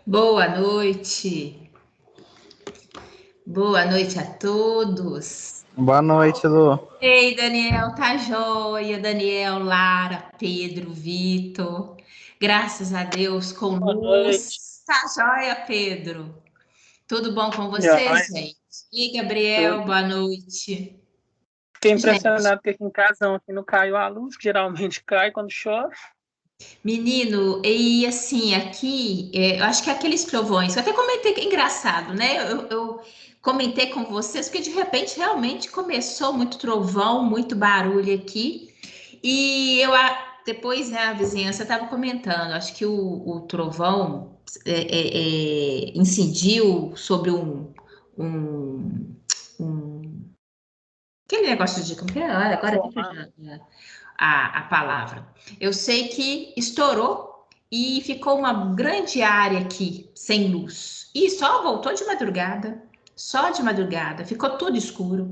Boa noite. Boa noite a todos. Boa noite, Lu. Ei, Daniel, tá joia? Daniel, Lara, Pedro, Vitor. Graças a Deus, com Boa noite. luz. Tá joia, Pedro? Tudo bom com vocês, Joia. gente? E Gabriel, Tudo. boa noite. Fiquei Gente, impressionado porque aqui em casa ontem não caiu a luz, que geralmente cai quando chove. menino, e assim, aqui, eu acho que aqueles trovões, eu até comentei que é engraçado, né? Eu comentei com vocês, porque de repente realmente começou muito trovão, muito barulho aqui, e depois, né, a vizinhança estava comentando, acho que o trovão incidiu sobre um, um- aquele negócio de, como que é? Olha, agora até Formar. fugiu a palavra. Eu sei que estourou e ficou uma grande área aqui sem luz. E só voltou de madrugada, só de madrugada, ficou tudo escuro.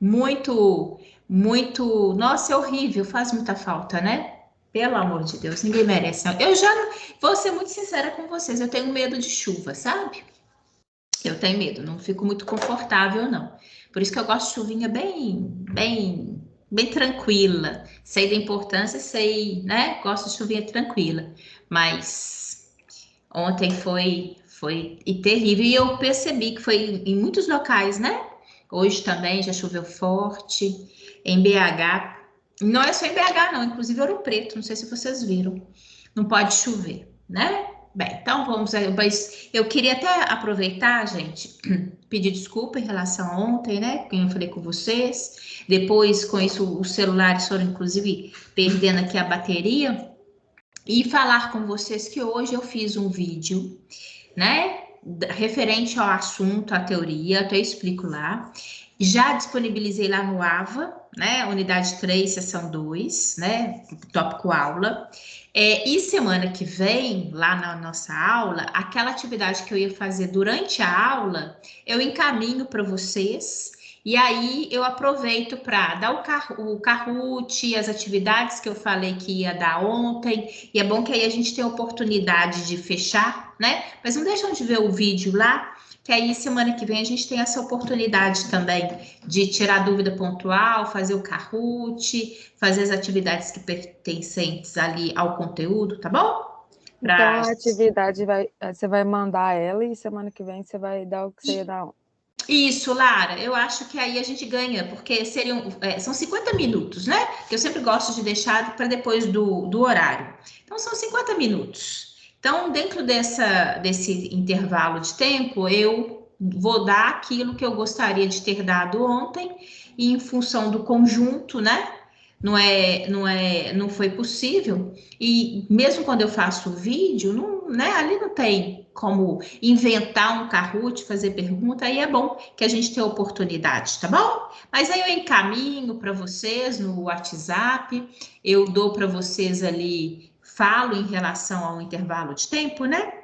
Muito, muito. Nossa, é horrível, faz muita falta, né? Pelo amor de Deus, ninguém merece. Eu já vou ser muito sincera com vocês, eu tenho medo de chuva, sabe? Eu tenho medo, não fico muito confortável, não. Por isso que eu gosto de chuvinha bem tranquila. Sei da importância, sei, né? Gosto de chuvinha tranquila. Mas ontem foi e terrível. E eu percebi que foi em muitos locais, né? Hoje também já choveu forte. Em BH. Não é só em BH, não. Inclusive Ouro Preto. Não sei se vocês viram. Não pode chover, né? Bem, então vamos aí. Mas eu queria até aproveitar, gente, pedir desculpa em relação a ontem, né? Que eu falei com vocês. Depois, com isso, os celulares foram, inclusive, perdendo aqui a bateria. E falar com vocês que hoje eu fiz um vídeo, né? Referente ao assunto, à teoria, até explico lá. Já disponibilizei lá no AVA, né? Unidade 3, seção 2, né? Tópico aula. E semana que vem, lá na nossa aula, aquela atividade que eu ia fazer durante a aula, eu encaminho para vocês. E aí eu aproveito para dar o Kahoot, as atividades que eu falei que ia dar ontem. E é bom que aí a gente tem a oportunidade de fechar, né? Mas não deixam de ver o vídeo lá, que aí semana que vem a gente tem essa oportunidade também de tirar dúvida pontual, fazer o Kahoot, fazer as atividades que pertencem ali ao conteúdo, tá bom? Então Pra... a atividade você vai mandar ela e semana que vem você vai dar o que você ia dar ontem. Isso, Lara, eu acho que aí a gente ganha, porque são 50 minutos, né? Que eu sempre gosto de deixar para depois do horário. Então, são 50 minutos. Então, dentro desse intervalo de tempo, eu vou dar aquilo que eu gostaria de ter dado ontem, e em função do conjunto, né? Não foi possível. E mesmo quando eu faço o vídeo, não, né? Ali não tem como inventar um Kahoot, fazer pergunta, aí é bom que a gente tenha oportunidade, tá bom? Mas aí eu encaminho para vocês no WhatsApp, eu dou para vocês ali, falo em relação ao intervalo de tempo, né?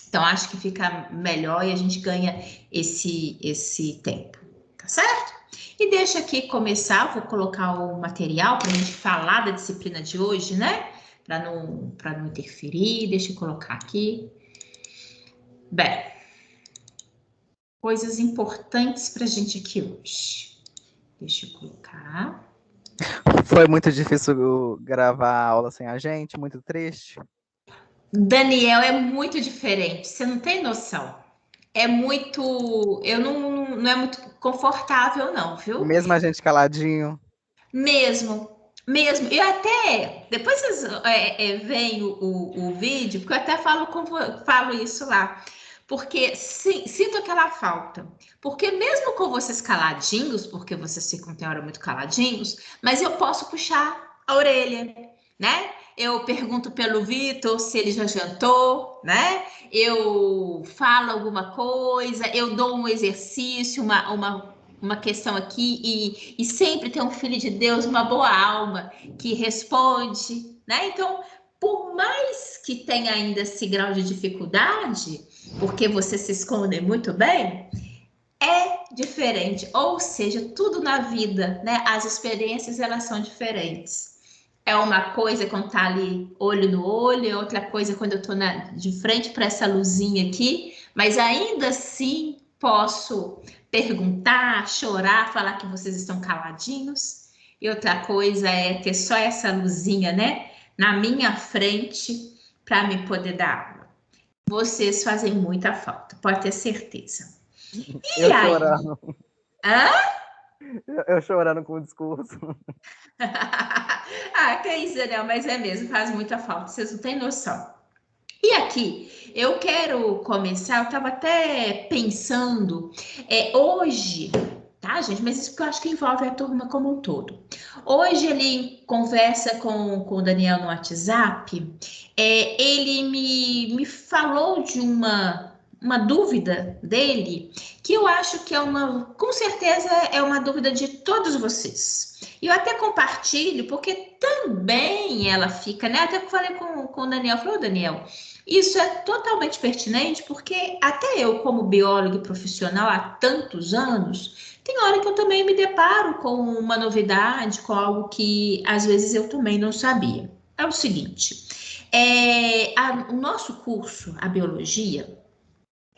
Então acho que fica melhor e a gente ganha esse tempo, tá certo? E deixa aqui começar, vou colocar o material para a gente falar da disciplina de hoje, né? Para não interferir, deixa eu colocar aqui. Bem, coisas importantes para a gente aqui hoje. Deixa eu colocar. Foi muito difícil gravar a aula sem a gente, muito triste. Daniel, é muito diferente, você não tem noção. É muito. Eu não é muito confortável, não, viu? Mesmo a gente caladinho. Mesmo. Mesmo. Eu até. Depois vocês veem o vídeo, porque eu até falo isso lá. Porque sinto aquela falta. Porque mesmo com vocês caladinhos, porque vocês ficam, tem hora, muito caladinhos, mas eu posso puxar a orelha, né? Eu pergunto pelo Vitor se ele já jantou, né? Eu falo alguma coisa, eu dou um exercício, uma questão aqui, e sempre tem um filho de Deus, uma boa alma, que responde, né? Então, por mais que tenha ainda esse grau de dificuldade, porque você se esconde muito bem, é diferente. Ou seja, tudo na vida, né? As experiências, elas são diferentes. É uma coisa quando tá ali olho no olho, é outra coisa quando eu tô de frente para essa luzinha aqui, mas ainda assim posso perguntar, chorar, falar que vocês estão caladinhos. E outra coisa é ter só essa luzinha, né, na minha frente para me poder dar aula. Vocês fazem muita falta, pode ter certeza. E Eu aí? chorando. Hã? Eu chorando com o discurso. Ah, que isso, Daniel, mas é mesmo, faz muita falta, vocês não têm noção. E aqui, eu quero começar, eu estava até pensando, hoje, tá, gente? Mas isso porque eu acho que envolve a turma como um todo. Hoje ele conversa com o Daniel no WhatsApp, ele me falou de uma dúvida dele, que eu acho que com certeza é uma dúvida de todos vocês. E eu até compartilho, porque também ela fica, né? Até que eu falei com o Daniel, falou, Daniel, isso é totalmente pertinente, porque até eu, como biólogo e profissional há tantos anos, tem hora que eu também me deparo com uma novidade, com algo que às vezes eu também não sabia. É o seguinte, o nosso curso, a biologia,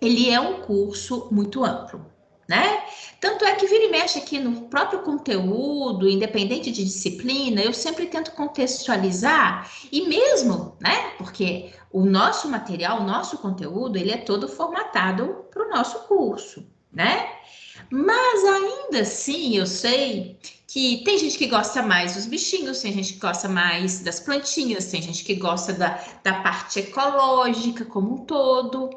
ele é um curso muito amplo, né? Tanto é que vira e mexe aqui no próprio conteúdo, independente de disciplina, eu sempre tento contextualizar, e mesmo, né? Porque o nosso material, o nosso conteúdo, ele é todo formatado para o nosso curso, né? Mas ainda assim, eu sei que tem gente que gosta mais dos bichinhos, tem gente que gosta mais das plantinhas, tem gente que gosta da parte ecológica como um todo.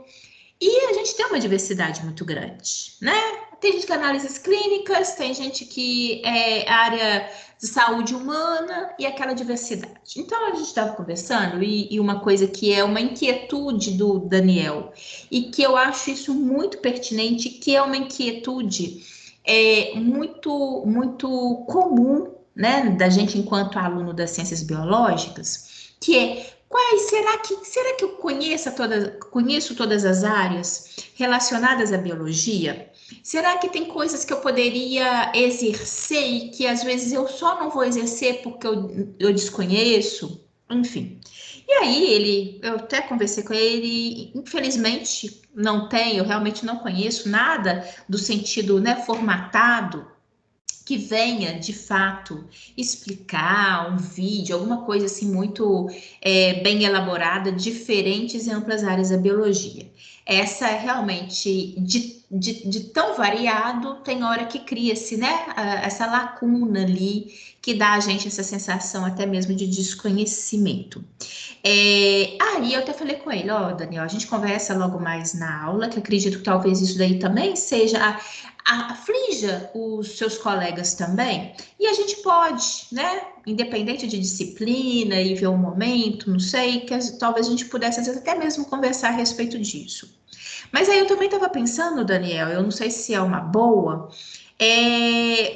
E a gente tem uma diversidade muito grande, né? Tem gente que é análises clínicas, tem gente que é área de saúde humana e aquela diversidade. Então, a gente estava conversando e uma coisa que é uma inquietude do Daniel e que eu acho isso muito pertinente, que é uma inquietude muito comum, né, da gente enquanto aluno das ciências biológicas, que é será que eu conheço todas as áreas relacionadas à biologia? Será que tem coisas que eu poderia exercer e que às vezes eu só não vou exercer porque eu desconheço? Enfim. E aí eu até conversei com ele, infelizmente não tem, eu realmente não conheço nada do sentido, né, formatado que venha de fato explicar um vídeo, alguma coisa assim muito bem elaborada, diferentes e amplas áreas da biologia. Essa é realmente de tão variado, tem hora que cria-se, né, essa lacuna ali que dá a gente essa sensação até mesmo de desconhecimento. Aí eu até falei com ele, ó, Daniel, a gente conversa logo mais na aula, que acredito que talvez isso daí também seja aflija os seus colegas também, e a gente pode, né, independente de disciplina e ver um momento, não sei, talvez a gente pudesse às vezes até mesmo conversar a respeito disso. Mas aí eu também estava pensando, Daniel, eu não sei se é uma boa,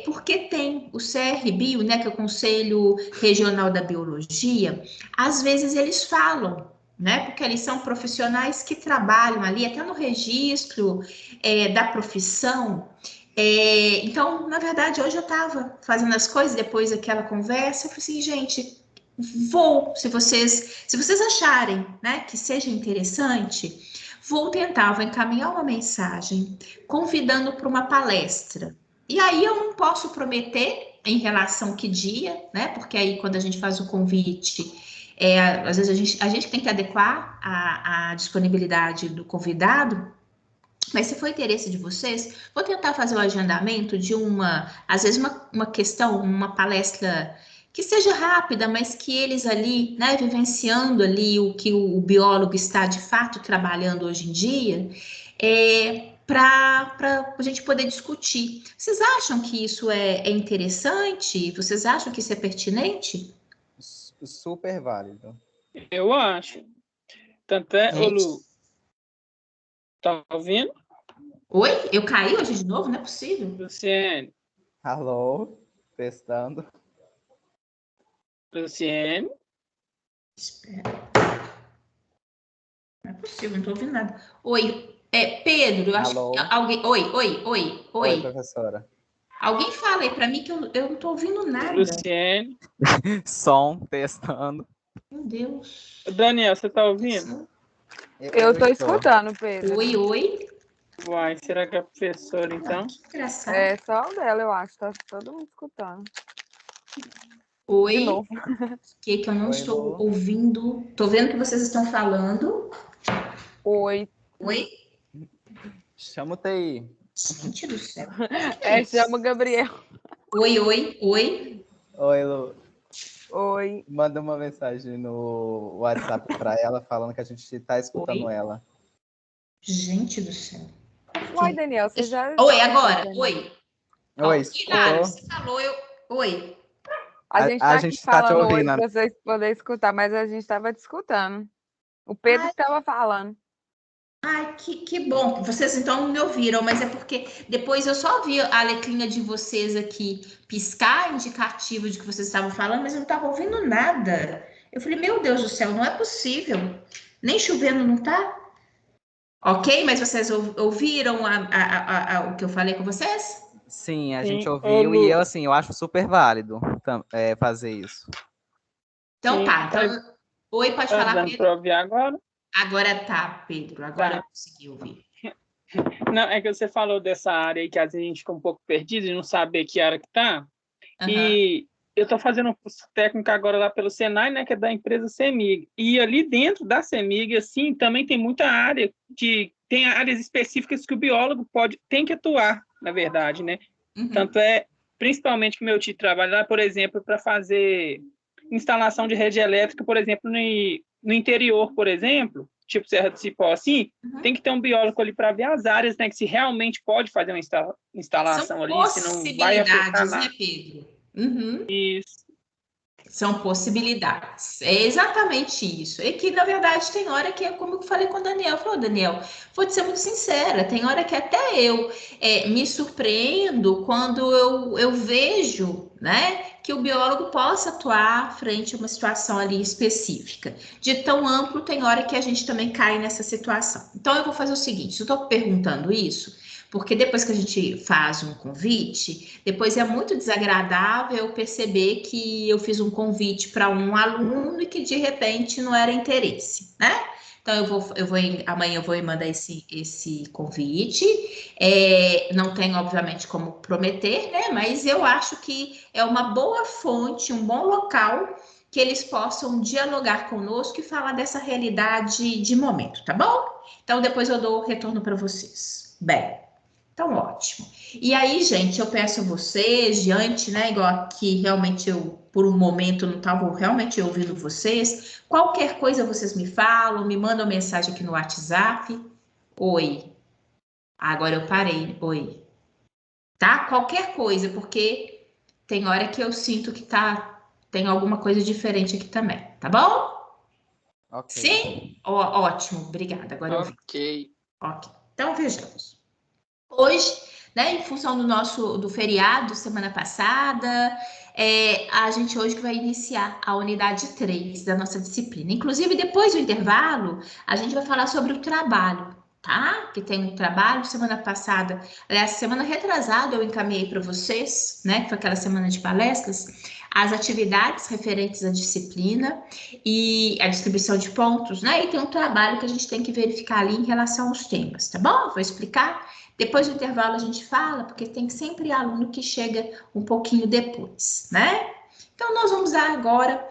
porque tem o CRBio, né, que é o Conselho Regional da Biologia, às vezes eles falam, né, porque eles são profissionais que trabalham ali, até no registro da profissão. Então, na verdade, hoje eu estava fazendo as coisas, depois daquela conversa, eu falei assim, gente, se vocês acharem, né, que seja interessante, vou encaminhar uma mensagem convidando para uma palestra. E aí eu não posso prometer em relação que dia, né? Porque aí quando a gente faz o convite, às vezes a gente tem que adequar a disponibilidade do convidado. Mas se for interesse de vocês, vou tentar fazer o agendamento de às vezes uma questão, uma palestra que seja rápida, mas que eles ali, né, vivenciando ali o que o biólogo está de fato trabalhando hoje em dia, para a gente poder discutir. Vocês acham que isso é interessante? Vocês acham que isso é pertinente? Super válido. Eu acho. Tanto é, ô Lu, tá ouvindo? Oi? Eu caí hoje de novo? Não é possível. Luciene, Alô? Testando. Luciene, Espera. Não é possível, não estou ouvindo nada. Oi, Pedro, eu acho que Alô? alguém. Oi. Oi, professora. Alguém fala aí para mim que eu não tô ouvindo nada. Luciene. Som, testando. Meu Deus. Daniel, você tá ouvindo? Eu tô escutando, Pedro. Oi, oi. Uai, será que é a professora, então? Que engraçado. É só o dela, eu acho. Tá todo mundo escutando. Oi. De novo. Que eu não Oi, estou Lu. ouvindo. Tô vendo que vocês estão falando. Oi. Oi. Chama o TI. Gente do céu. Chama o Gabriel. Oi, oi, oi. Oi, Lu. Oi. Manda uma mensagem no WhatsApp para ela falando que a gente está escutando Oi. ela. Gente do céu. Uai, Daniel, você já... Oi, agora. Oi. Oi, Hilário, escutou? você falou, eu. Oi. A gente tá aqui tá te falando oi ouvindo. pra vocês poderem escutar, mas a gente tava te escutando. O Pedro Ai. que tava falando. Ai, que bom. Vocês então não me ouviram, mas é porque depois eu só vi a letrinha de vocês aqui piscar, indicativo de que vocês estavam falando, mas eu não estava ouvindo nada. Eu falei, meu Deus do céu, não é possível. Nem chovendo não tá? Ok, mas vocês ouviram o que eu falei com vocês? Sim, a Sim. gente Ô, ouviu Lu. e eu, assim, eu acho super válido fazer isso. Então Sim, tá. Então, oi, pode tá falar, dando Pedro? para ouvir agora? Agora tá, Pedro. Agora eu Tá. consegui ouvir. Não, é que você falou dessa área aí que às vezes a gente fica um pouco perdido e não sabe que área que tá. Aham. E eu estou fazendo um curso técnico agora lá pelo Senai, né, que é da empresa CEMIG. E ali dentro da CEMIG, assim, também tem muita área tem áreas específicas que o biólogo tem que atuar, na verdade, né? Uhum. Tanto é, principalmente que meu tio trabalha lá, por exemplo, para fazer instalação de rede elétrica, por exemplo, no interior, por exemplo, tipo Serra do Cipó, assim, Uhum. tem que ter um biólogo ali para ver as áreas, né, que se realmente pode fazer uma instalação São ali, se não vai afetar possibilidades, né, nada. Pedro? Uhum. Isso. São possibilidades. É exatamente isso. E que, na verdade, tem hora que é como eu falei com o Daniel. Falou, Daniel, vou te ser muito sincera, tem hora que até eu me surpreendo quando eu vejo, né, que o biólogo possa atuar frente a uma situação ali específica. De tão amplo, tem hora que a gente também cai nessa situação. Então, eu vou fazer o seguinte, eu estou perguntando isso porque depois que a gente faz um convite, depois é muito desagradável eu perceber que eu fiz um convite para um aluno e que de repente não era interesse, né? Então amanhã eu vou mandar esse convite. Não tenho, obviamente, como prometer, né? Mas eu acho que é uma boa fonte, um bom local que eles possam dialogar conosco e falar dessa realidade de momento, tá bom? Então depois eu dou o retorno para vocês. Bem. Então, ótimo. E aí, gente, eu peço a vocês, diante, né, igual aqui, realmente eu, por um momento, não estava realmente ouvindo vocês, qualquer coisa vocês me falam, me mandam mensagem aqui no WhatsApp. Oi. Agora eu parei. Oi. Tá? Qualquer coisa, porque tem hora que eu sinto que tem alguma coisa diferente aqui também, tá bom? Ok. Sim? Ótimo, obrigada. Agora eu vi. Ok. Ok. Então, vejamos. Hoje, né, em função do feriado semana passada, a gente hoje que vai iniciar a unidade 3 da nossa disciplina. Inclusive, depois do intervalo, a gente vai falar sobre o trabalho, tá? Que tem um trabalho, semana passada, aliás, semana retrasada eu encaminhei para vocês, né, que foi aquela semana de palestras, as atividades referentes à disciplina e a distribuição de pontos, né? E tem um trabalho que a gente tem que verificar ali em relação aos temas, tá bom? Vou explicar. Depois do intervalo a gente fala, porque tem sempre aluno que chega um pouquinho depois, né? Então, nós vamos dar agora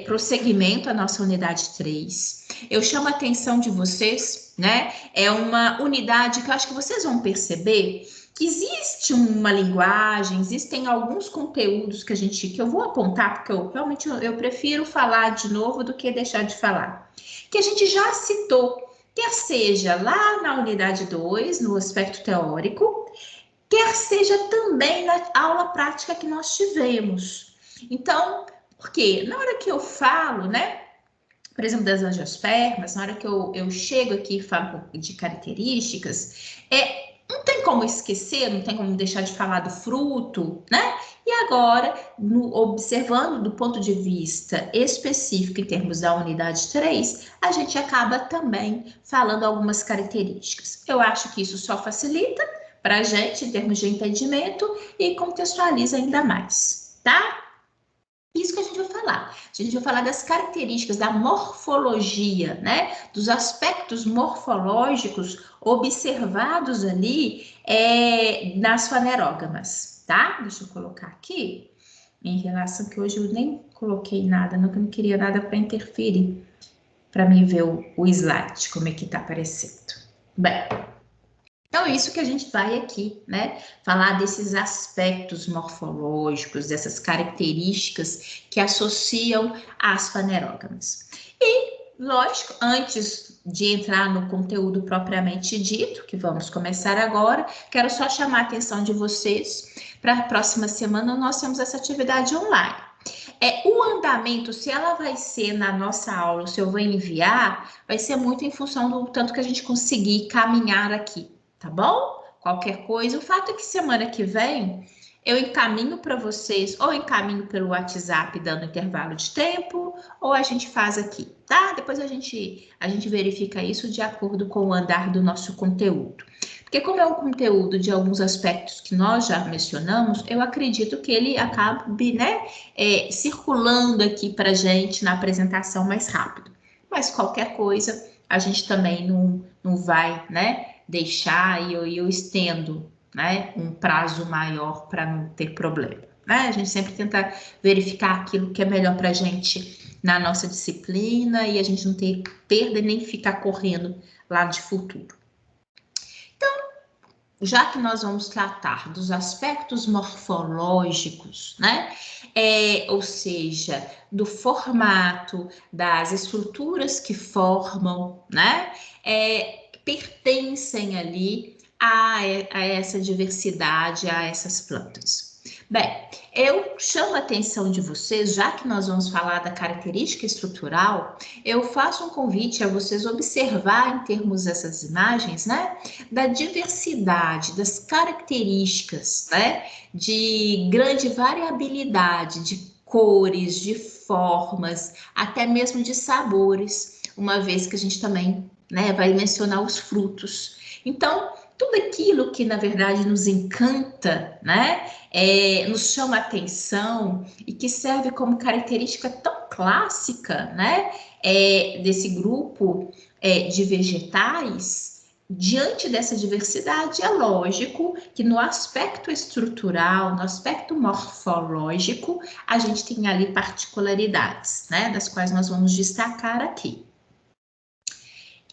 prosseguimento à nossa unidade 3. Eu chamo a atenção de vocês, né? É uma unidade que eu acho que vocês vão perceber que existe uma linguagem, existem alguns conteúdos que eu vou apontar, porque eu prefiro falar de novo do que deixar de falar, que a gente já citou, quer seja lá na unidade 2, no aspecto teórico, quer seja também na aula prática que nós tivemos. Então, porque na hora que eu falo, né, por exemplo, das angiospermas, na hora que eu chego aqui e falo de características, não tem como esquecer, não tem como deixar de falar do fruto, né? E agora, observando do ponto de vista específico em termos da unidade 3, a gente acaba também falando algumas características. Eu acho que isso só facilita, para a gente, em termos de entendimento, e contextualiza ainda mais, tá? Isso que a gente vai falar. A gente vai falar das características, da morfologia, né? Dos aspectos morfológicos observados ali nas fanerógamas, tá? Deixa eu colocar aqui, em relação que hoje eu nem coloquei nada, não, que eu não queria nada para interferir, para mim ver o slide, como é que tá aparecendo. Bem, então, isso que a gente vai aqui, né? Falar desses aspectos morfológicos, dessas características que associam as fanerógamas. E, lógico, antes de entrar no conteúdo propriamente dito, que vamos começar agora, quero só chamar a atenção de vocês para a próxima semana nós temos essa atividade online. O andamento, se ela vai ser na nossa aula, se eu vou enviar, vai ser muito em função do tanto que a gente conseguir caminhar aqui. Tá bom? Qualquer coisa. O fato é que semana que vem eu encaminho para vocês, ou encaminho pelo WhatsApp dando intervalo de tempo, ou a gente faz aqui, tá? Depois a gente verifica isso de acordo com o andar do nosso conteúdo. Porque como é um conteúdo de alguns aspectos que nós já mencionamos, eu acredito que ele acabe, né, circulando aqui para a gente na apresentação mais rápido. Mas qualquer coisa, a gente também não vai, né, deixar e eu estendo, né, um prazo maior para não ter problema, né? A gente sempre tenta verificar aquilo que é melhor para a gente na nossa disciplina e a gente não ter perda nem ficar correndo lá de futuro. Então, já que nós vamos tratar dos aspectos morfológicos, né? Ou seja, do formato, das estruturas que formam, né? Pertencem ali a essa diversidade, a essas plantas. Bem, eu chamo a atenção de vocês, já que nós vamos falar da característica estrutural, eu faço um convite a vocês observar em termos dessas imagens, né, da diversidade, das características, né, de grande variabilidade de cores, de formas, até mesmo de sabores, uma vez que a gente também, né, vai mencionar os frutos. Então, tudo aquilo que, na verdade, nos encanta, né, nos chama atenção e que serve como característica tão clássica, né, desse grupo de vegetais, diante dessa diversidade, é lógico que no aspecto estrutural, no aspecto morfológico, a gente tem ali particularidades, né, das quais nós vamos destacar aqui.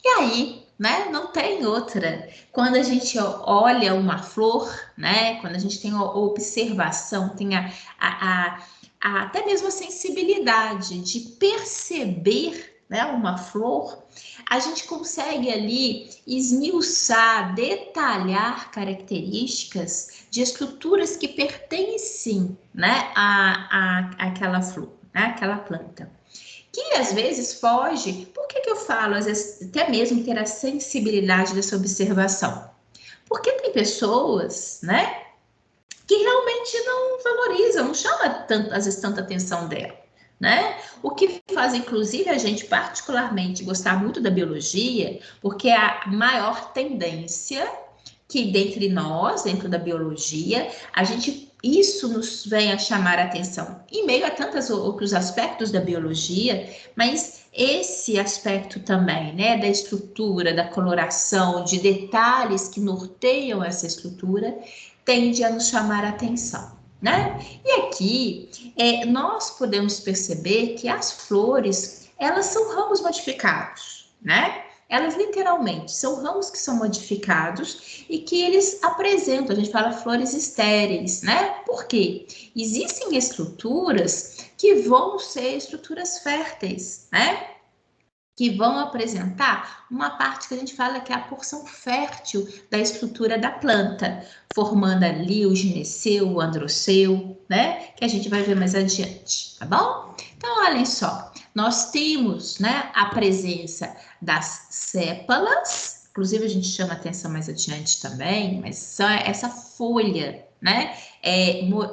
E aí, né, não tem outra. Quando a gente olha uma flor, né, quando a gente tem a observação, tem até mesmo a sensibilidade de perceber, né, uma flor, a gente consegue ali esmiuçar, detalhar características de estruturas que pertencem, né, àquela flor, né, àquela planta. Que às vezes foge. Por que eu falo, às vezes, até mesmo ter a sensibilidade dessa observação? Porque tem pessoas, né, que realmente não valorizam, não chama tanto, às vezes, tanta atenção dela, né? O que faz, inclusive, a gente particularmente gostar muito da biologia, porque é a maior tendência que dentre nós, dentro da biologia, isso nos vem a chamar a atenção, em meio a tantos outros aspectos da biologia, mas esse aspecto também, né, da estrutura, da coloração, de detalhes que norteiam essa estrutura, tende a nos chamar a atenção, né? E aqui, nós podemos perceber que as flores, elas são ramos modificados, né? Elas literalmente são ramos que são modificados e que eles apresentam, a gente fala flores estéreis, né? Por quê? Existem estruturas que vão ser estruturas férteis, né? Que vão apresentar uma parte que a gente fala que é a porção fértil da estrutura da planta, formando ali o gineceu, o androceu, né? Que a gente vai ver mais adiante, tá bom? Então, olhem só, nós temos, né, a presença das sépalas, inclusive a gente chama atenção mais adiante também, mas só essa folha, né?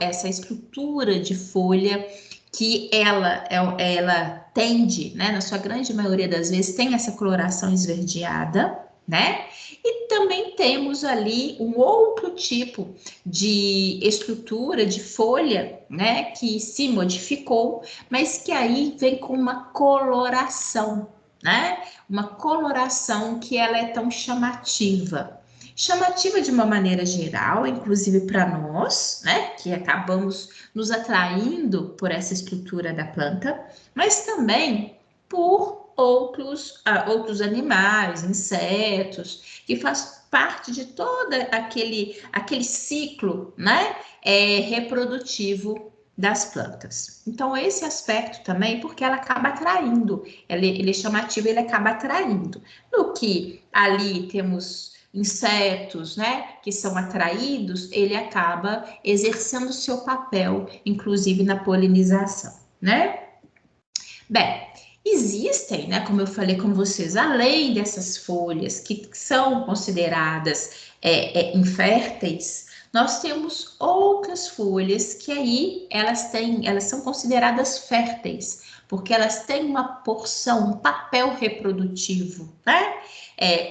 Essa estrutura de folha que ela tende, né, na sua grande maioria das vezes, tem essa coloração esverdeada, né? E também temos ali um outro tipo de estrutura de folha, né, que se modificou, mas que aí vem com uma coloração, né? Uma coloração que ela é tão chamativa. Chamativa de uma maneira geral, inclusive para nós, né, que acabamos nos atraindo por essa estrutura da planta, mas também por outros animais, insetos, que faz parte de todo aquele ciclo, né, reprodutivo das plantas. Então, esse aspecto também, porque ela acaba atraindo, ele é chamativo, ele acaba atraindo. No que ali temos insetos, né, que são atraídos, ele acaba exercendo o seu papel, inclusive na polinização, né? Bem, existem, né, como eu falei com vocês, além dessas folhas que são consideradas inférteis, nós temos outras folhas que aí elas são consideradas férteis, porque elas têm uma porção, um papel reprodutivo, né?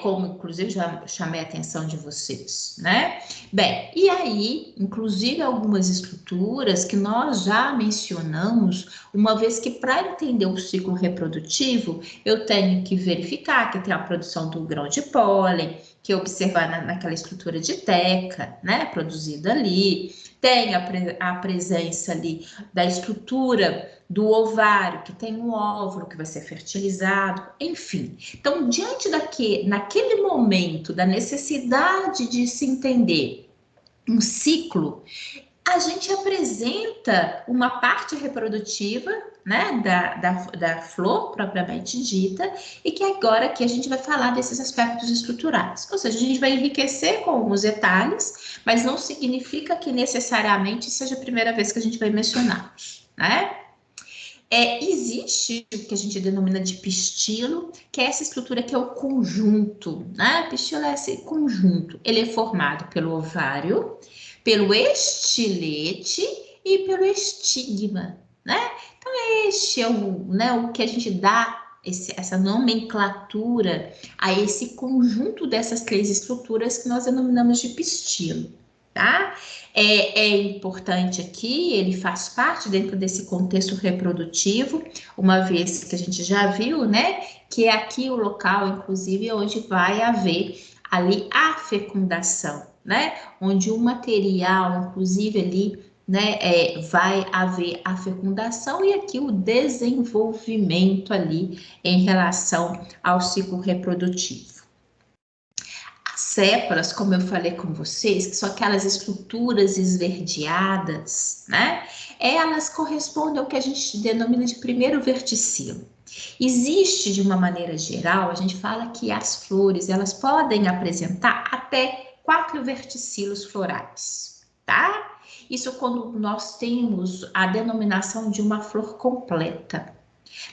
Como inclusive já chamei a atenção de vocês, né? Bem, e aí, inclusive algumas estruturas que nós já mencionamos, uma vez que para entender o ciclo reprodutivo, eu tenho que verificar que tem a produção do grão de pólen, que observar naquela estrutura de teca, né, produzida ali, tem a presença ali da estrutura do ovário, que tem um óvulo que vai ser fertilizado, enfim. Então, naquele momento da necessidade de se entender um ciclo, a gente apresenta uma parte reprodutiva, né, da flor propriamente dita, e que agora aqui a gente vai falar desses aspectos estruturais. Ou seja, a gente vai enriquecer com alguns detalhes, mas não significa que necessariamente seja a primeira vez que a gente vai mencioná-los, né? Existe o que a gente denomina de pistilo, que é essa estrutura que é o conjunto, né? Pistilo é esse conjunto. Ele é formado pelo ovário, pelo estilete e pelo estigma, né? Então, este é o que a gente dá essa nomenclatura a esse conjunto dessas três estruturas que nós denominamos de pistilo, tá? É importante aqui, ele faz parte dentro desse contexto reprodutivo, uma vez que a gente já viu, né, que é aqui o local, inclusive, onde vai haver ali a fecundação, né, onde o material, inclusive ali, né, vai haver a fecundação e aqui o desenvolvimento ali em relação ao ciclo reprodutivo. Sépalas, como eu falei com vocês, que são aquelas estruturas esverdeadas, né? Elas correspondem ao que a gente denomina de primeiro verticilo. Existe, de uma maneira geral, a gente fala que as flores, elas podem apresentar até 4 verticilos florais, tá? Isso quando nós temos a denominação de uma flor completa.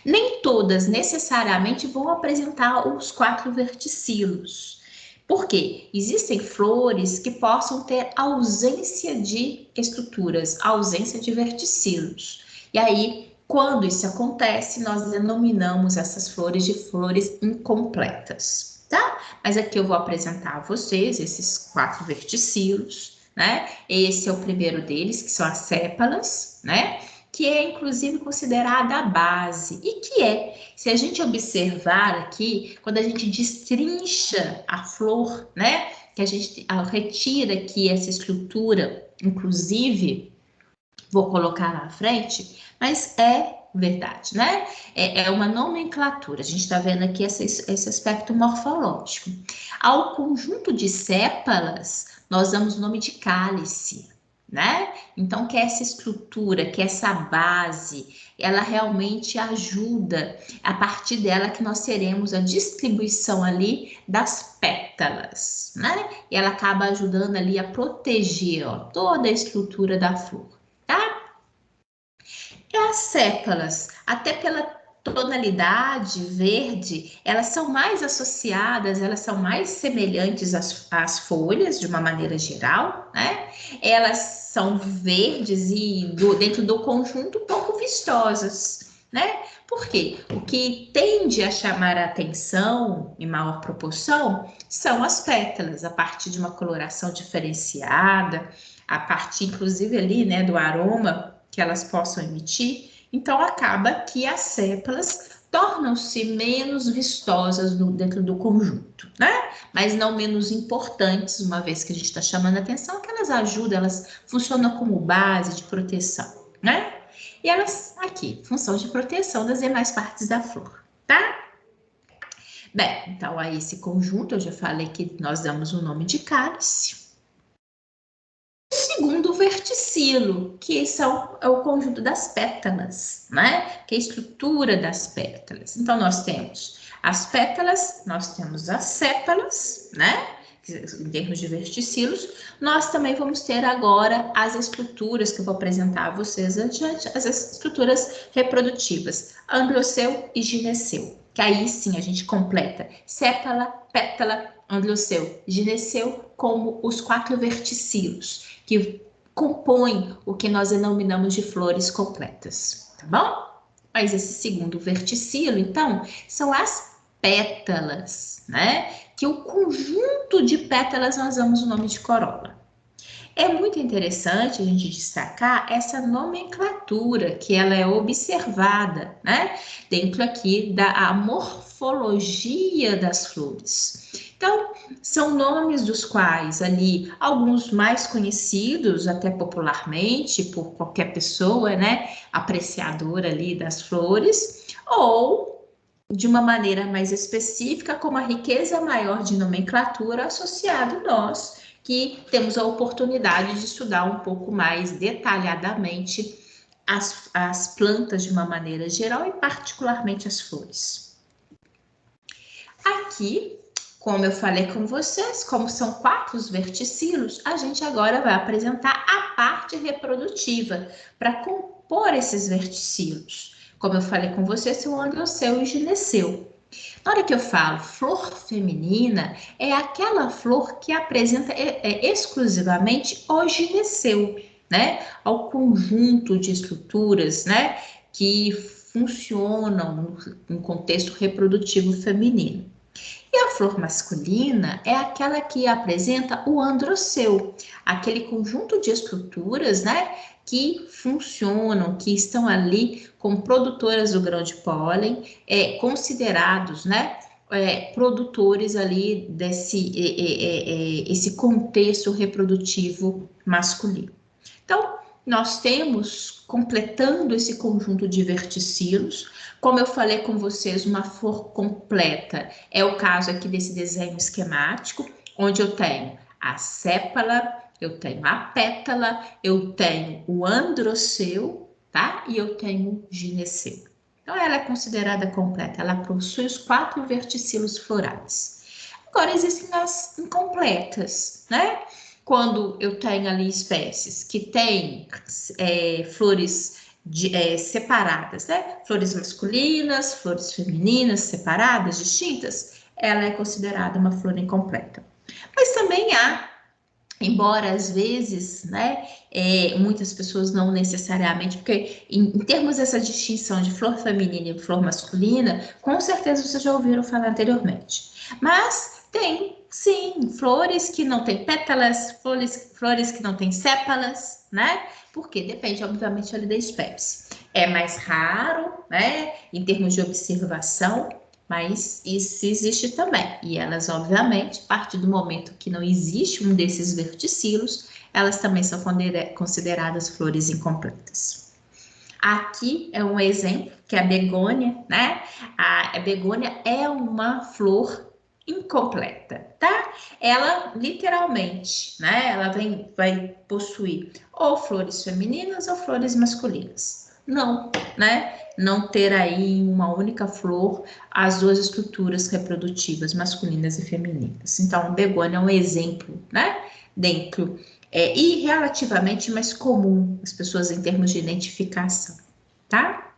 Nem todas necessariamente vão apresentar os 4 verticilos. Por quê? Existem flores que possam ter ausência de estruturas, ausência de verticilos. E aí, quando isso acontece, nós denominamos essas flores de flores incompletas, tá? Mas aqui eu vou apresentar a vocês esses 4 verticilos, né? Esse é o primeiro deles, que são as sépalas, né? Que é inclusive considerada a base, e que se a gente observar aqui, quando a gente destrincha a flor, né, que a gente retira aqui essa estrutura, inclusive, vou colocar lá à frente, mas é verdade, né? É uma nomenclatura, a gente está vendo aqui esse aspecto morfológico. Ao conjunto de sépalas, nós damos o nome de cálice, né? Então, que essa estrutura, que essa base, ela realmente ajuda, a partir dela que nós teremos a distribuição ali das pétalas, né? E ela acaba ajudando ali a proteger, ó, toda a estrutura da flor, tá? E as sépalas, até pela tonalidade verde, elas são mais associadas, elas são mais semelhantes às folhas, de uma maneira geral, né? Elas são verdes e dentro do conjunto pouco vistosas, né? Por quê? O que tende a chamar a atenção em maior proporção são as pétalas, a partir de uma coloração diferenciada, a partir, inclusive, ali, né, do aroma que elas possam emitir. Então, acaba que as sépalas tornam-se menos vistosas dentro do conjunto, né? Mas não menos importantes, uma vez que a gente está chamando a atenção, que elas ajudam, elas funcionam como base de proteção, né? E elas, aqui, função de proteção das demais partes da flor, tá? Bem, então, a esse conjunto, eu já falei que nós damos o nome de cálice. Segundo o verticilo, que é o conjunto das pétalas, né? Que é a estrutura das pétalas. Então, nós temos as pétalas, nós temos as sépalas, né? Em termos de verticilos. Nós também vamos ter agora as estruturas que eu vou apresentar a vocês adiante, as estruturas reprodutivas, androceu e gineceu. Que aí sim a gente completa sépala, pétala, androceu, gineceu como os 4 verticilos que compõem o que nós denominamos de flores completas, tá bom? Mas esse segundo verticilo, então, são as pétalas, né? Que o conjunto de pétalas nós damos o nome de corola. É muito interessante a gente destacar essa nomenclatura que ela é observada, né? Dentro aqui da morfologia das flores. Então, são nomes dos quais ali, alguns mais conhecidos até popularmente por qualquer pessoa, né? Apreciadora ali das flores, ou de uma maneira mais específica, como a riqueza maior de nomenclatura associado nós, que temos a oportunidade de estudar um pouco mais detalhadamente as plantas de uma maneira geral e particularmente as flores. Aqui, como eu falei com vocês, como são 4 os verticilos, a gente agora vai apresentar a parte reprodutiva para compor esses verticilos. Como eu falei com vocês, são o androceu e o gineceu. Na hora que eu falo flor feminina, é aquela flor que apresenta exclusivamente o gineceu, né? Ao conjunto de estruturas, né? Que funcionam no contexto reprodutivo feminino. E a flor masculina é aquela que apresenta o androceu, aquele conjunto de estruturas, né, que funcionam, que estão ali como produtoras do grão de pólen, considerados, né, produtores ali desse esse contexto reprodutivo masculino. Então, nós temos, completando esse conjunto de verticilos, como eu falei com vocês, uma flor completa é o caso aqui desse desenho esquemático, onde eu tenho a sépala, eu tenho a pétala, eu tenho o androceu, tá? E eu tenho o gineceu. Então, ela é considerada completa, ela possui os 4 verticilos florais. Agora, existem as incompletas, né? Quando eu tenho ali espécies que têm flores separadas, né? Flores masculinas, flores femininas separadas, distintas, ela é considerada uma flor incompleta. Mas também há, embora às vezes, né, muitas pessoas não necessariamente, porque em termos dessa distinção de flor feminina e flor masculina, com certeza vocês já ouviram falar anteriormente. Mas tem, sim, flores que não têm pétalas, flores que não têm sépalas, né? Porque depende, obviamente, ali da espécie. É mais raro, né, em termos de observação, mas isso existe também. E elas, obviamente, a partir do momento que não existe um desses verticilos, elas também são consideradas flores incompletas. Aqui é um exemplo, que é a begônia, né? A begônia é uma flor incompleta, tá? Ela, literalmente, né? Ela vai possuir ou flores femininas ou flores masculinas. Não, né? Não ter aí em uma única flor as 2 estruturas reprodutivas, masculinas e femininas. Então, a begônia é um exemplo, né? Dentro, e relativamente mais comum as pessoas em termos de identificação, tá?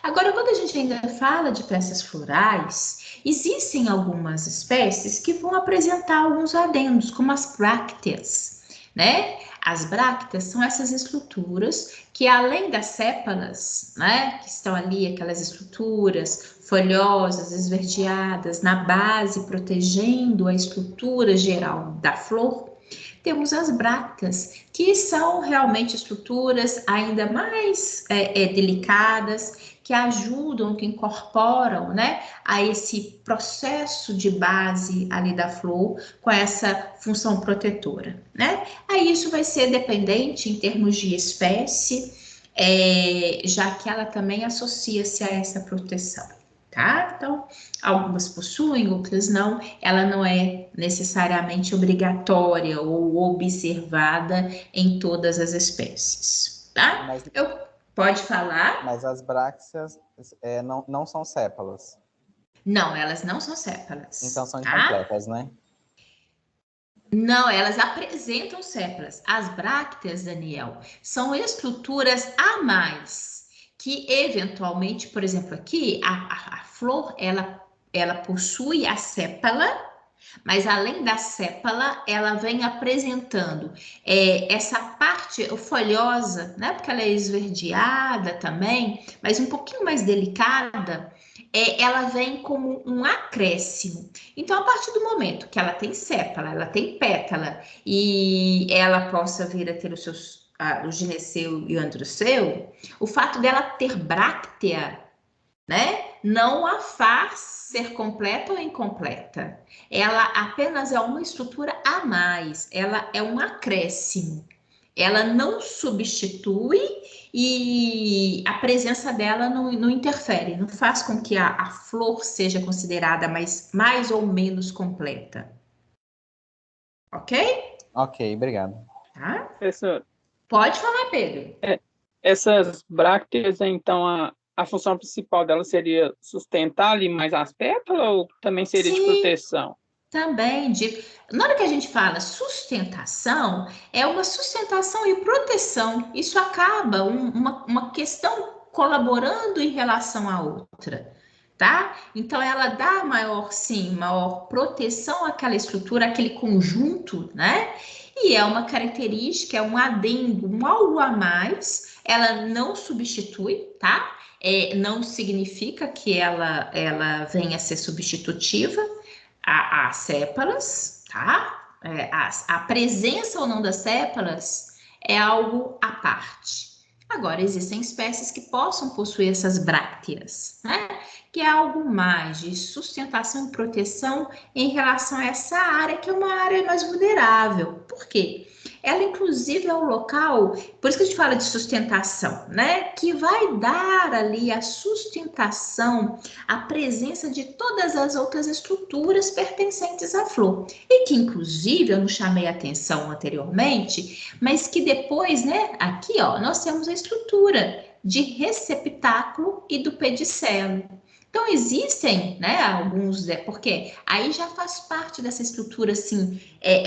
Agora, quando a gente ainda fala de peças florais, existem algumas espécies que vão apresentar alguns adendos, como as brácteas. né? As brácteas são essas estruturas que, além das sépalas, né, que estão ali, aquelas estruturas folhosas, esverdeadas, na base, protegendo a estrutura geral da flor, temos as brácteas, que são realmente estruturas ainda mais delicadas, que ajudam, que incorporam, né, a esse processo de base ali da flor, com essa função protetora, né? Aí isso vai ser dependente em termos de espécie, já que ela também associa-se a essa proteção, tá? Então, algumas possuem, outras não. Ela não é necessariamente obrigatória ou observada em todas as espécies, tá? Mas, Pode falar? mas as brácteas não são sépalas. Não, elas não são sépalas, Então são tá? incompletas, né? Não, elas apresentam sépalas. As brácteas, Daniel, são estruturas a mais que, eventualmente, por exemplo, aqui, a flor, ela possui a sépala, mas além da sépala, ela vem apresentando essa parte folhosa, né? Porque ela é esverdeada também, mas um pouquinho mais delicada, ela vem como um acréscimo. Então, a partir do momento que ela tem sépala, ela tem pétala, e ela possa vir a ter os seus, o gineceu e o androceu, o fato dela ter bráctea, né, não a faz ser completa ou incompleta. Ela apenas é uma estrutura a mais, ela é um acréscimo. Ela não substitui e a presença dela não interfere, não faz com que a flor seja considerada mais ou menos completa. Ok? Ok, obrigado. Tá? Professor, Pode falar, Pedro. essas brácteas, então, a função principal dela seria sustentar ali mais as pétalas ou também seria de Sim. proteção? Também, na hora que a gente fala sustentação, é uma sustentação e proteção. Isso acaba uma questão colaborando em relação à outra, tá? Então, ela dá maior proteção àquela estrutura, àquele conjunto, né? E é uma característica, é um adendo, um algo a mais. Ela não substitui, tá? Não significa que ela venha a ser substitutiva as sépalas, tá? A presença ou não das sépalas é algo à parte. Agora, existem espécies que possam possuir essas brácteas, né? Que é algo mais de sustentação e proteção em relação a essa área, que é uma área mais vulnerável. Por quê? Ela, inclusive, é o local, por isso que a gente fala de sustentação, né? Que vai dar ali a sustentação, a presença de todas as outras estruturas pertencentes à flor. E que, inclusive, eu não chamei atenção anteriormente, mas que depois, né? Aqui, ó, nós temos a estrutura de receptáculo e do pedicelo. Então, existem, né, alguns, porque aí já faz parte dessa estrutura, assim,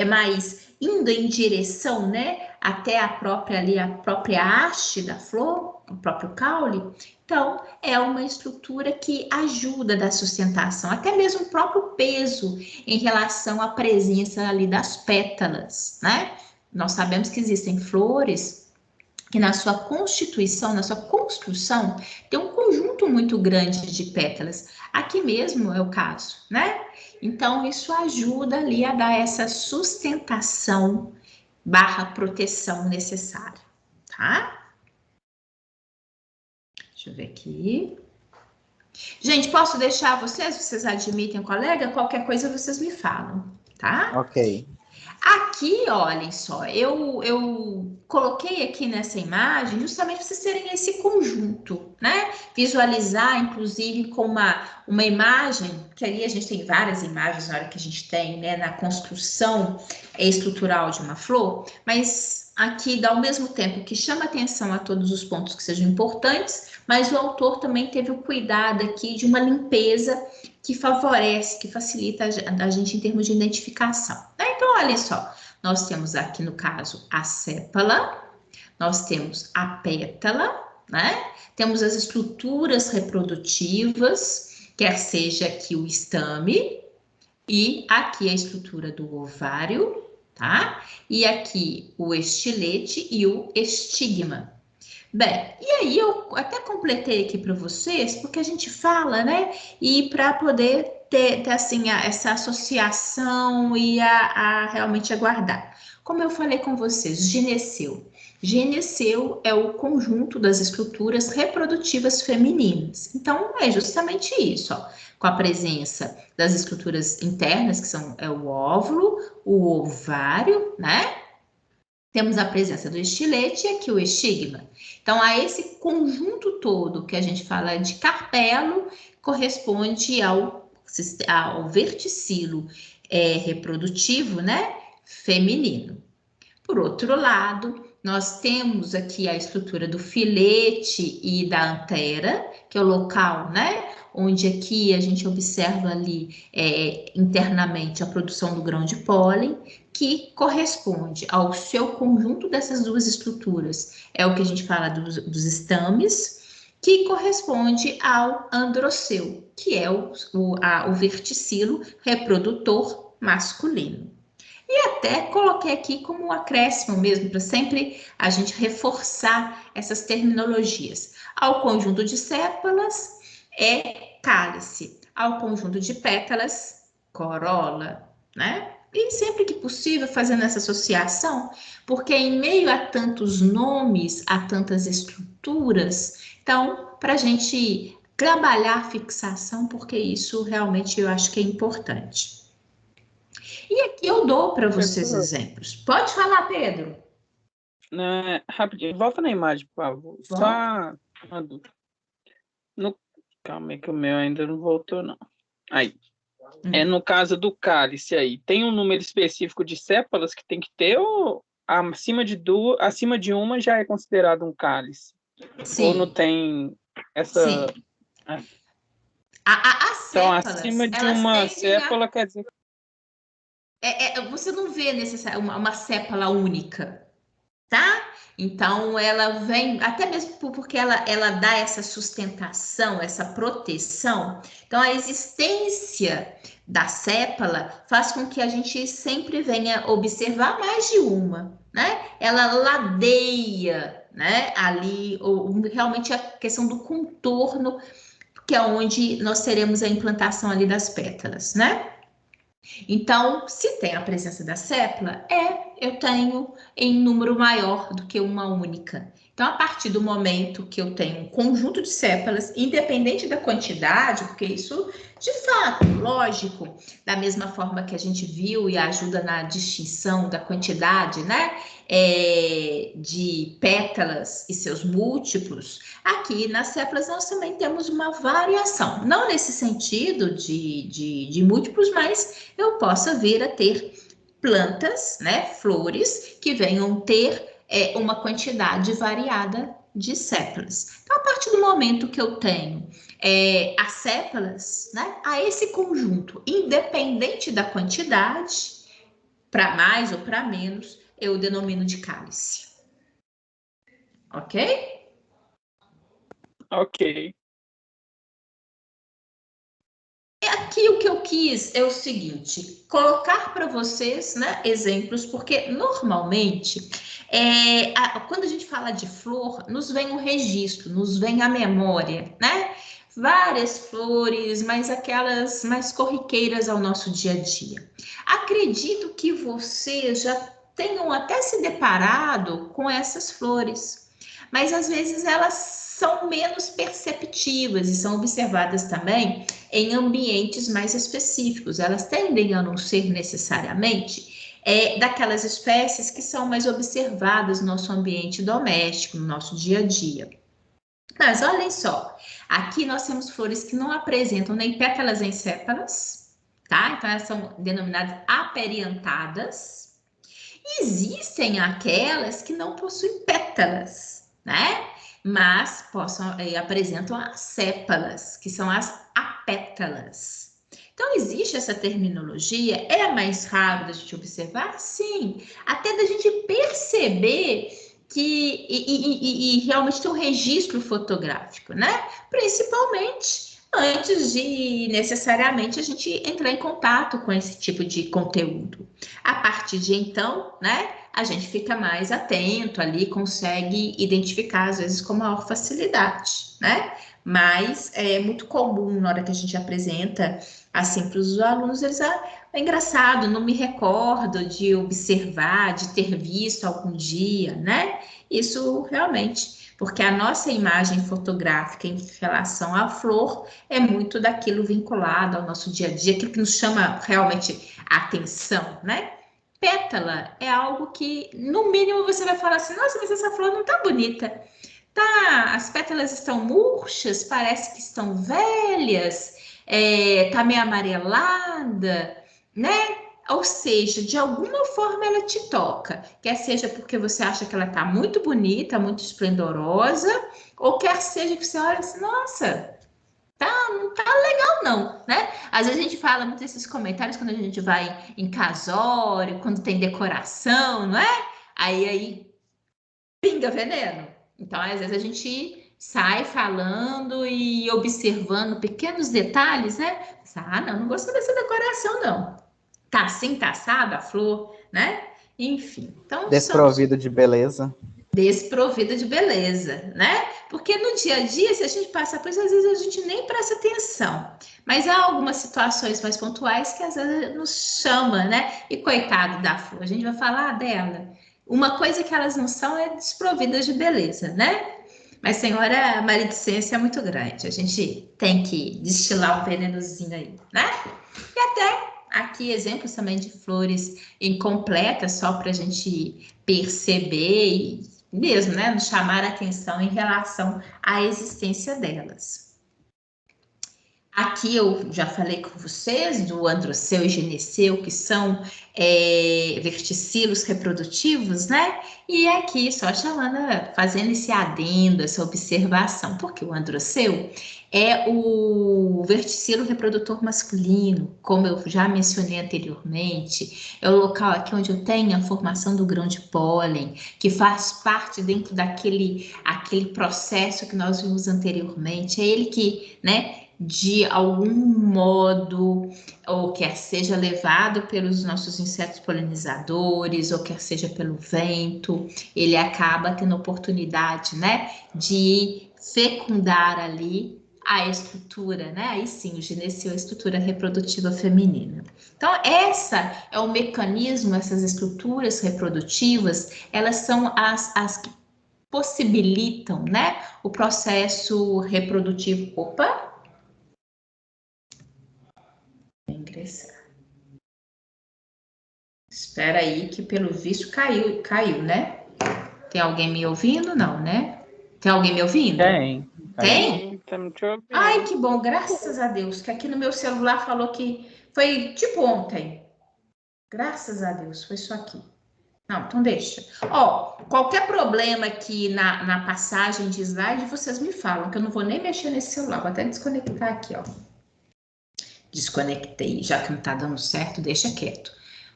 mais indo em direção, né, até a própria haste da flor, o próprio caule. Então, é uma estrutura que ajuda da sustentação, até mesmo o próprio peso em relação à presença ali das pétalas, né? Nós sabemos que existem flores que na sua constituição, na sua construção, tem um conjunto muito grande de pétalas. Aqui mesmo é o caso, né? Então, isso ajuda ali a dar essa sustentação / proteção necessária, tá? Deixa eu ver aqui. Gente, posso deixar vocês? Vocês admitem, colega? Qualquer coisa vocês me falam, tá? Ok. Aqui, olhem só, eu coloquei aqui nessa imagem justamente para vocês terem esse conjunto, né? Visualizar, inclusive, com uma imagem, que ali a gente tem várias imagens na hora que a gente tem, né, na construção estrutural de uma flor, mas aqui dá ao mesmo tempo que chama atenção a todos os pontos que sejam importantes, mas o autor também teve o cuidado aqui de uma limpeza que favorece, que facilita a gente em termos de identificação, né? Então, olha só, nós temos aqui no caso a sépala, nós temos a pétala, né? Temos as estruturas reprodutivas, quer seja aqui o estame, e aqui a estrutura do ovário, tá? E aqui o estilete e o estigma. Bem, e aí eu até completei aqui para vocês, porque a gente fala, né? E para poder ter assim, essa associação e realmente aguardar. Como eu falei com vocês, gineceu. Gineceu é o conjunto das estruturas reprodutivas femininas. Então, é justamente isso, ó, com a presença das estruturas internas, que são o óvulo, o ovário, né? Temos a presença do estilete e aqui o estigma. Então, a esse conjunto todo que a gente fala de carpelo, corresponde ao verticilo reprodutivo, né, feminino. Por outro lado, nós temos aqui a estrutura do filete e da antera, que é o local, né, onde aqui a gente observa ali internamente a produção do grão de pólen, que corresponde ao seu conjunto dessas duas estruturas. É o que a gente fala dos estames, que corresponde ao androceu, que é o verticilo reprodutor masculino. E até coloquei aqui como um acréscimo mesmo, para sempre a gente reforçar essas terminologias. Ao conjunto de sépalas é cálice, ao conjunto de pétalas, corola, né? E sempre que possível fazendo essa associação, porque em meio a tantos nomes, a tantas estruturas, então, para a gente trabalhar a fixação, porque isso realmente eu acho que é importante. E aqui eu dou para vocês exemplos. Pode falar, Pedro. Rapidinho, volta na imagem, por favor. Só uma dúvida. Calma aí que o meu ainda não voltou, não. Aí. No caso do cálice aí, tem um número específico de sépalas que tem que ter, ou acima de uma já é considerado um cálice? Sim. Ou não tem essa... Sim. As sépalas, então, acima de uma sépala quer dizer... você não vê uma sépala única, tá? Então, ela vem, até mesmo porque ela dá essa sustentação, essa proteção. Então, a existência da sépala faz com que a gente sempre venha observar mais de uma, né? Ela ladeia, né? Ali, realmente a questão do contorno, que é onde nós teremos a implantação ali das pétalas, né? Então, se tem a presença da sépala, eu tenho em número maior do que uma única. Então, a partir do momento que eu tenho um conjunto de sépalas, independente da quantidade, porque isso, de fato, lógico, da mesma forma que a gente viu e ajuda na distinção da quantidade, né, de pétalas e seus múltiplos, aqui nas sépalas nós também temos uma variação. Não nesse sentido de múltiplos, mas eu possa vir a ter plantas, né, flores, que venham ter uma quantidade variada de sépalas. Então, a partir do momento que eu tenho as sépalas, né, a esse conjunto, independente da quantidade, para mais ou para menos, eu denomino de cálice. Ok? Ok. Aqui o que eu quis é o seguinte, colocar para vocês, né, exemplos, porque normalmente, quando a gente fala de flor, nos vem um registro, nos vem a memória, né? Várias flores, mas aquelas mais corriqueiras ao nosso dia a dia. Acredito que vocês já tenham até se deparado com essas flores, mas às vezes elas são menos perceptivas e são observadas também em ambientes mais específicos. Elas tendem a não ser necessariamente daquelas espécies que são mais observadas no nosso ambiente doméstico, no nosso dia a dia. Mas olhem só, aqui nós temos flores que não apresentam nem pétalas nem sépalas, tá? Então elas são denominadas aperiantadas. Existem aquelas que não possuem pétalas, né? Mas apresentam as sépalas, que são as apétalas. Então, existe essa terminologia, é mais raro da gente observar? Sim, até da gente perceber que, e realmente ter um registro fotográfico, né? Principalmente antes de necessariamente a gente entrar em contato com esse tipo de conteúdo. A partir de então, né, a gente fica mais atento ali, consegue identificar às vezes com maior facilidade, né? Mas é muito comum na hora que a gente apresenta assim para os alunos, eles é engraçado, não me recordo de observar, de ter visto algum dia, né? Isso realmente, porque a nossa imagem fotográfica em relação à flor é muito daquilo vinculado ao nosso dia a dia, aquilo que nos chama realmente a atenção, né? Pétala é algo que, no mínimo, você vai falar assim, nossa, mas essa flor não tá bonita. Tá, as pétalas estão murchas, parece que estão velhas, tá meio amarelada, né? Ou seja, de alguma forma ela te toca, quer seja porque você acha que ela tá muito bonita, muito esplendorosa, ou quer seja que você olha assim, nossa, não tá legal não, né? Às vezes a gente fala muito desses comentários quando a gente vai em casório, quando tem decoração, não é? Aí pinga veneno. Então, às vezes a gente sai falando e observando pequenos detalhes, né? Ah, não gostei dessa decoração, não. Tá assim, tá assado, a flor, né? Enfim, então Desprovido de beleza. desprovida de beleza, né? Porque no dia a dia, se a gente passa por isso, às vezes a gente nem presta atenção. Mas há algumas situações mais pontuais que às vezes nos chama, né? E coitado da flor, a gente vai falar dela. Uma coisa que elas não são é desprovidas de beleza, né? Mas, senhora, a maledicência é muito grande. A gente tem que destilar um venenozinho aí, né? E até aqui exemplos também de flores incompletas, só para a gente perceber e mesmo, né, nos chamar a atenção em relação à existência delas. Aqui eu já falei com vocês do androceu e gineceu, que são verticilos reprodutivos, né? E aqui só chamando, fazendo esse adendo, essa observação, porque o androceu é o verticilo reprodutor masculino, como eu já mencionei anteriormente, é o local aqui onde eu tenho a formação do grão de pólen, que faz parte dentro daquele processo que nós vimos anteriormente, é ele que, né, de algum modo, ou quer seja levado pelos nossos insetos polinizadores, ou quer seja pelo vento, ele acaba tendo oportunidade, né, de fecundar ali a estrutura, né? Aí sim, o gineceu é a estrutura reprodutiva feminina. Então, essa é o mecanismo, essas estruturas reprodutivas, elas são as que possibilitam, né, o processo reprodutivo. Opa! Ingressar. Espera aí que pelo visto caiu, né? Tem alguém me ouvindo? Não, né? Tem alguém me ouvindo? Tem. Tem? Estamos te ouvindo. Ai, que bom, graças a Deus, que aqui no meu celular falou que foi tipo ontem. Graças a Deus, foi só aqui. Não, então deixa. Ó, qualquer problema aqui na passagem de slide, vocês me falam, que eu não vou nem mexer nesse celular. Vou até desconectar aqui, ó. Desconectei, já que não tá dando certo, deixa quieto.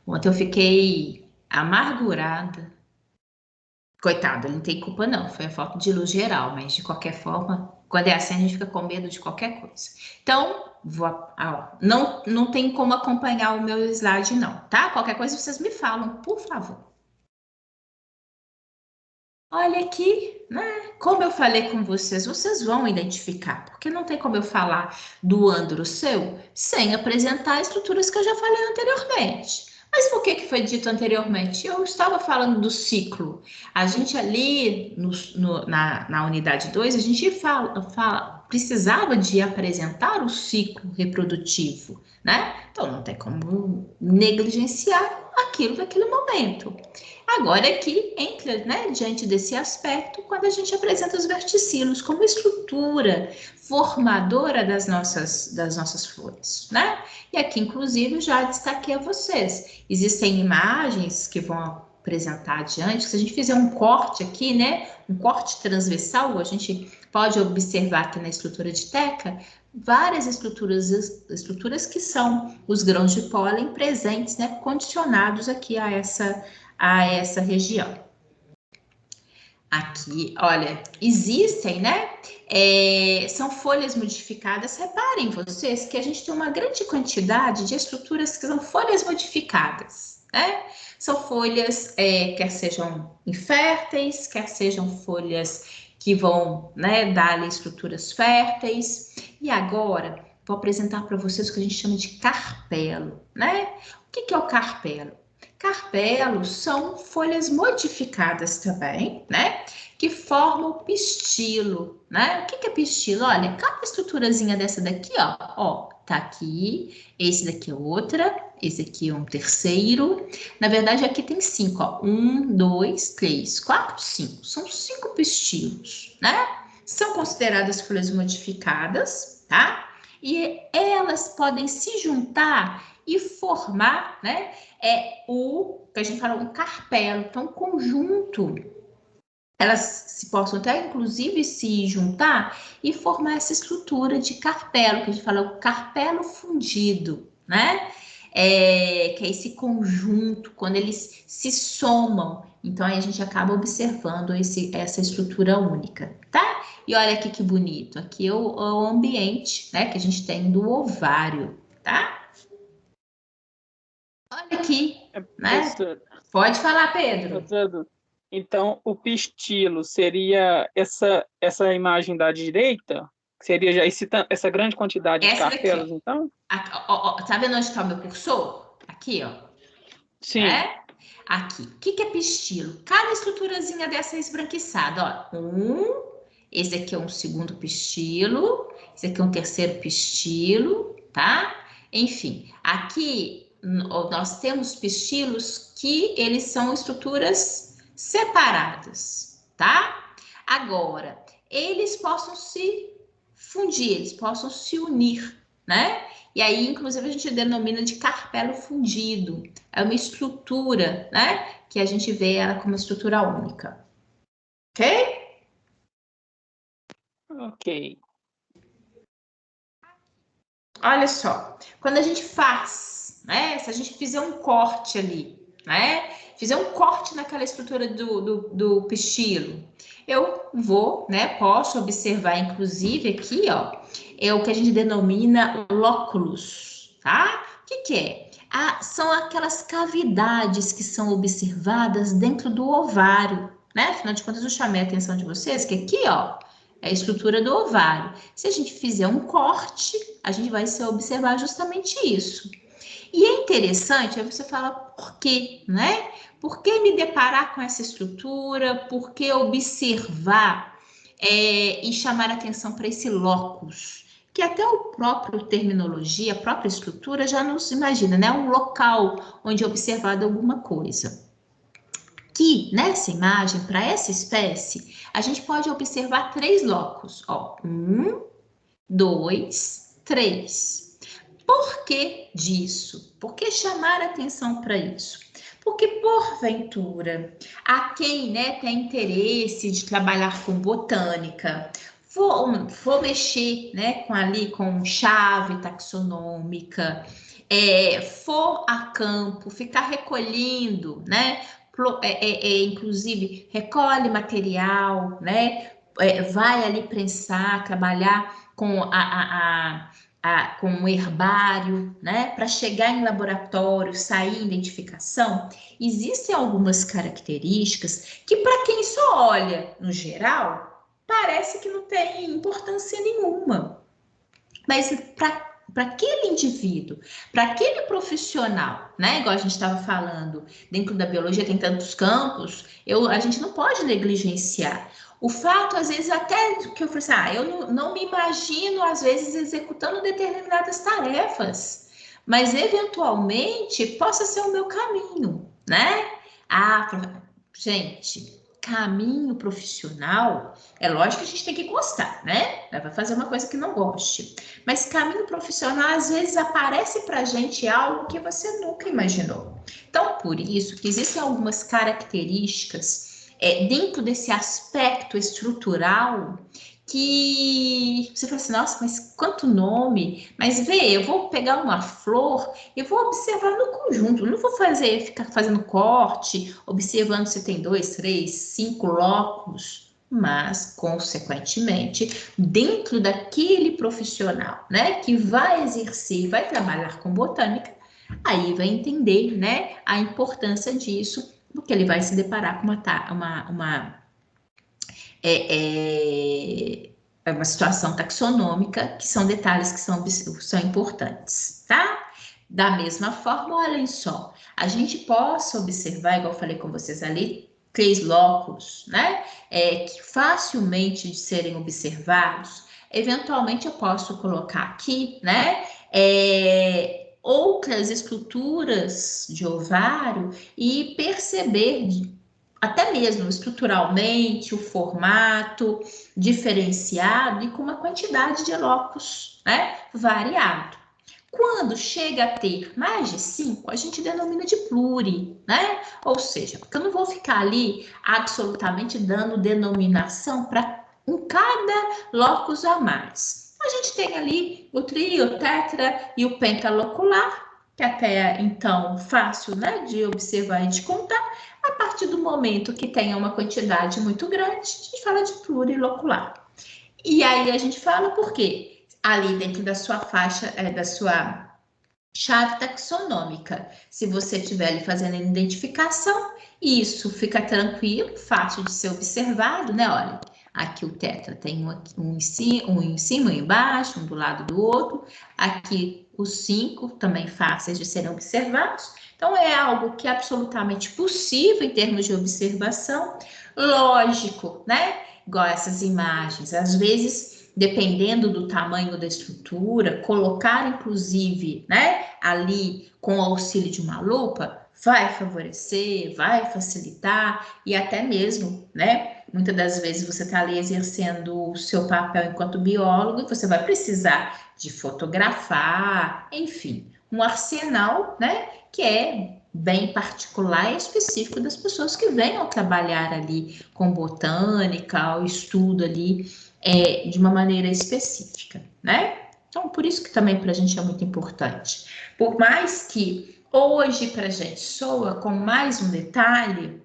Ontem eu fiquei amargurada. Coitado, ele não tem culpa não, foi a falta de luz geral, mas de qualquer forma, quando é assim a gente fica com medo de qualquer coisa. Então, não tem como acompanhar o meu slide não, tá? Qualquer coisa vocês me falam, por favor. Olha aqui, né? Como eu falei com vocês, vocês vão identificar, porque não tem como eu falar do androceu sem apresentar estruturas que eu já falei anteriormente. Mas por que foi dito anteriormente? Eu estava falando do ciclo. A gente ali na unidade 2, a gente precisava de apresentar o ciclo reprodutivo, né? Então não tem como negligenciar aquilo naquele momento. Agora aqui entra, né, diante desse aspecto, quando a gente apresenta os verticilos como estrutura formadora das nossas flores, né? E aqui, inclusive, já destaquei a vocês. Existem imagens que vão apresentar adiante, se a gente fizer um corte aqui, né, um corte transversal, a gente pode observar aqui na estrutura de teca, várias estruturas que são os grãos de pólen presentes, né, condicionados aqui a essa região. Aqui, olha, existem, né? São folhas modificadas. Reparem vocês que a gente tem uma grande quantidade de estruturas que são folhas modificadas, né? São folhas, quer sejam inférteis, quer sejam folhas que vão, né, dar ali estruturas férteis. E agora, vou apresentar para vocês o que a gente chama de carpelo, né? O que é o carpelo? Carpelos são folhas modificadas também, né? Que formam pistilo, né? O que é pistilo? Olha, cada estruturazinha dessa daqui, ó, tá aqui, esse daqui é outra, esse aqui é um terceiro. Na verdade, aqui tem 5, ó. 1, 2, 3, 4, 5. São 5 pistilos, né? São consideradas folhas modificadas, tá? E elas podem se juntar e formar, né? O que a gente fala, um carpelo. Então, um conjunto, elas se possam até, inclusive, se juntar e formar essa estrutura de carpelo, que a gente fala, o carpelo fundido, né? Que é esse conjunto, quando eles se somam. Então, aí a gente acaba observando essa estrutura única, tá? E olha aqui que bonito. Aqui é o ambiente, né, que a gente tem do ovário, tá? Olha aqui, né? Pode falar, Pedro. Então, o pistilo seria essa imagem da direita? Seria já essa grande quantidade de carpelos, daqui, então? Tá vendo onde está o meu cursor? Aqui, ó. Sim. Aqui. O que é pistilo? Cada estruturazinha dessa é esbranquiçada, ó. Esse aqui é um segundo pistilo, esse aqui é um terceiro pistilo, tá? Enfim, aqui nós temos pistilos que eles são estruturas separadas, tá? Agora, eles possam se fundir, eles possam se unir, né? E aí, inclusive, a gente denomina de carpelo fundido. É uma estrutura, né? Que a gente vê ela como estrutura única. Ok? Ok. Olha só, quando a gente faz, né? Se a gente fizer um corte ali, né? Fizer um corte naquela estrutura do pistilo, eu vou, né? Posso observar, inclusive, aqui, ó, é o que a gente denomina lóculos, tá? O que é? São aquelas cavidades que são observadas dentro do ovário, né? Afinal de contas, eu chamei a atenção de vocês que aqui, ó, é a estrutura do ovário. Se a gente fizer um corte, a gente vai se observar justamente isso. E é interessante, aí você fala, por quê, né? Por que me deparar com essa estrutura? Por que observar e chamar atenção para esse locus? Que até o próprio terminologia, a própria estrutura já nos imagina, né? Um local onde é observada alguma coisa. Que nessa imagem, para essa espécie, a gente pode observar 3 locos. Ó, 1, 2, 3. Por que disso? Por que chamar atenção para isso? Porque, porventura, a quem, né, tem interesse de trabalhar com botânica, for mexer, né, com chave taxonômica, for a campo, ficar recolhendo, né, inclusive recolhe material, né, vai ali prensar, trabalhar com com um herbário, né, para chegar em laboratório, sair em identificação, existem algumas características que, para quem só olha no geral, parece que não tem importância nenhuma. Mas para aquele indivíduo, para aquele profissional, né? Igual a gente estava falando, dentro da biologia tem tantos campos, a gente não pode negligenciar. O fato, às vezes, até que eu falei assim, eu não me imagino, às vezes, executando determinadas tarefas, mas eventualmente possa ser o meu caminho, né? Gente, caminho profissional, é lógico que a gente tem que gostar, né? Vai fazer uma coisa que não goste. Mas caminho profissional, às vezes, aparece pra gente algo que você nunca imaginou. Então, por isso que existem algumas características dentro desse aspecto estrutural que você fala assim, nossa, mas quanto nome, mas vê, eu vou pegar uma flor, eu vou observar no conjunto, não vou ficar fazendo corte, observando se tem 2, 3, 5 locos, mas, consequentemente, dentro daquele profissional, né, que vai exercer, vai trabalhar com botânica, aí vai entender, né, a importância disso, porque ele vai se deparar com uma situação taxonômica, que são detalhes que são importantes, tá? Da mesma forma, olhem só, a gente possa observar, igual eu falei com vocês ali, 3 locos, né? Que facilmente de serem observados. Eventualmente, eu posso colocar aqui, né? Outras estruturas de ovário e perceber até mesmo estruturalmente, o formato diferenciado e com uma quantidade de locos, né, variado. Quando chega a ter mais de 5, a gente denomina de pluri, né? Ou seja, porque eu não vou ficar ali absolutamente dando denominação para em cada locus a mais. A gente tem ali o tri, o tetra e o pentalocular, que até então fácil, né, de observar e de contar. A partir do momento que tenha uma quantidade muito grande, a gente fala de plurilocular. E aí a gente fala por quê? Ali dentro da sua faixa, da sua chave taxonômica. Se você estiver ali fazendo a identificação, isso fica tranquilo, fácil de ser observado, né? Olha, aqui o tetra tem um em cima e embaixo, um do lado do outro. Aqui os 5 também fáceis de serem observados. Então, é algo que é absolutamente possível em termos de observação. Lógico, né? Igual essas imagens. Às vezes, dependendo do tamanho da estrutura, colocar, inclusive, né, ali com o auxílio de uma lupa, vai favorecer, vai facilitar e até mesmo, né, muitas das vezes você está ali exercendo o seu papel enquanto biólogo e você vai precisar de fotografar, enfim, um arsenal, né, que é bem particular e específico das pessoas que venham trabalhar ali com botânica, o estudo ali de uma maneira específica, né? Então, por isso que também para a gente é muito importante. Por mais que hoje para a gente soa com mais um detalhe,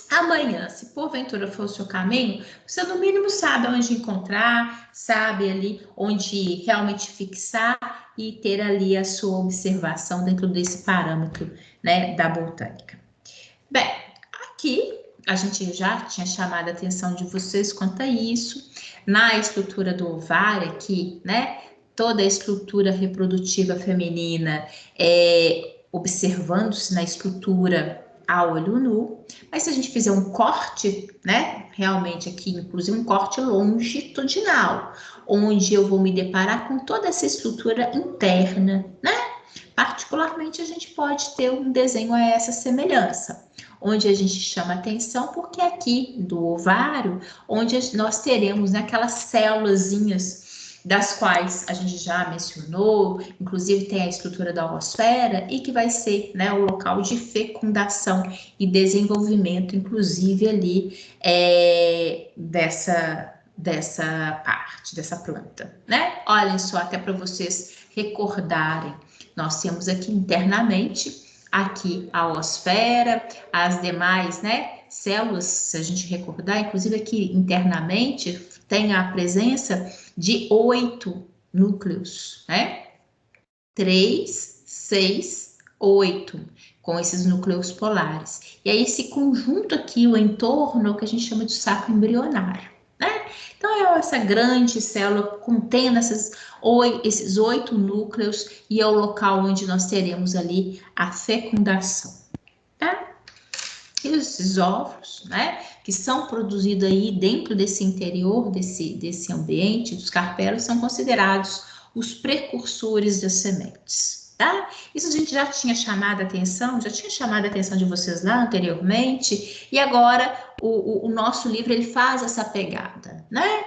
amanhã, se porventura for o seu caminho, você no mínimo sabe onde encontrar, sabe ali onde realmente fixar e ter ali a sua observação dentro desse parâmetro, né, da botânica. Bem, aqui a gente já tinha chamado a atenção de vocês quanto a isso. Na estrutura do ovário aqui, né, toda a estrutura reprodutiva feminina observando-se na estrutura a olho nu, mas se a gente fizer um corte, né, realmente aqui, inclusive um corte longitudinal, onde eu vou me deparar com toda essa estrutura interna, né, particularmente a gente pode ter um desenho a essa semelhança, onde a gente chama atenção porque aqui do ovário, onde nós teremos, né, aquelas célulazinhas das quais a gente já mencionou, inclusive tem a estrutura da oosfera e que vai ser, né, o local de fecundação e desenvolvimento, inclusive ali dessa parte, dessa planta, né? Olhem só, até para vocês recordarem, nós temos aqui internamente, aqui a oosfera, as demais, né, células, se a gente recordar, inclusive aqui internamente, tem a presença de 8 núcleos, né? 3, 6, 8, com esses núcleos polares. E aí esse conjunto aqui, o entorno, é o que a gente chama de saco embrionário, né? Então, é essa grande célula contendo esses 8 núcleos e é o local onde nós teremos ali a fecundação, tá? E esses óvulos, né, que são produzidos aí dentro desse interior, desse ambiente, dos carpelos, são considerados os precursores das sementes, tá? Isso a gente já tinha chamado a atenção de vocês lá anteriormente, e agora o nosso livro, ele faz essa pegada, né?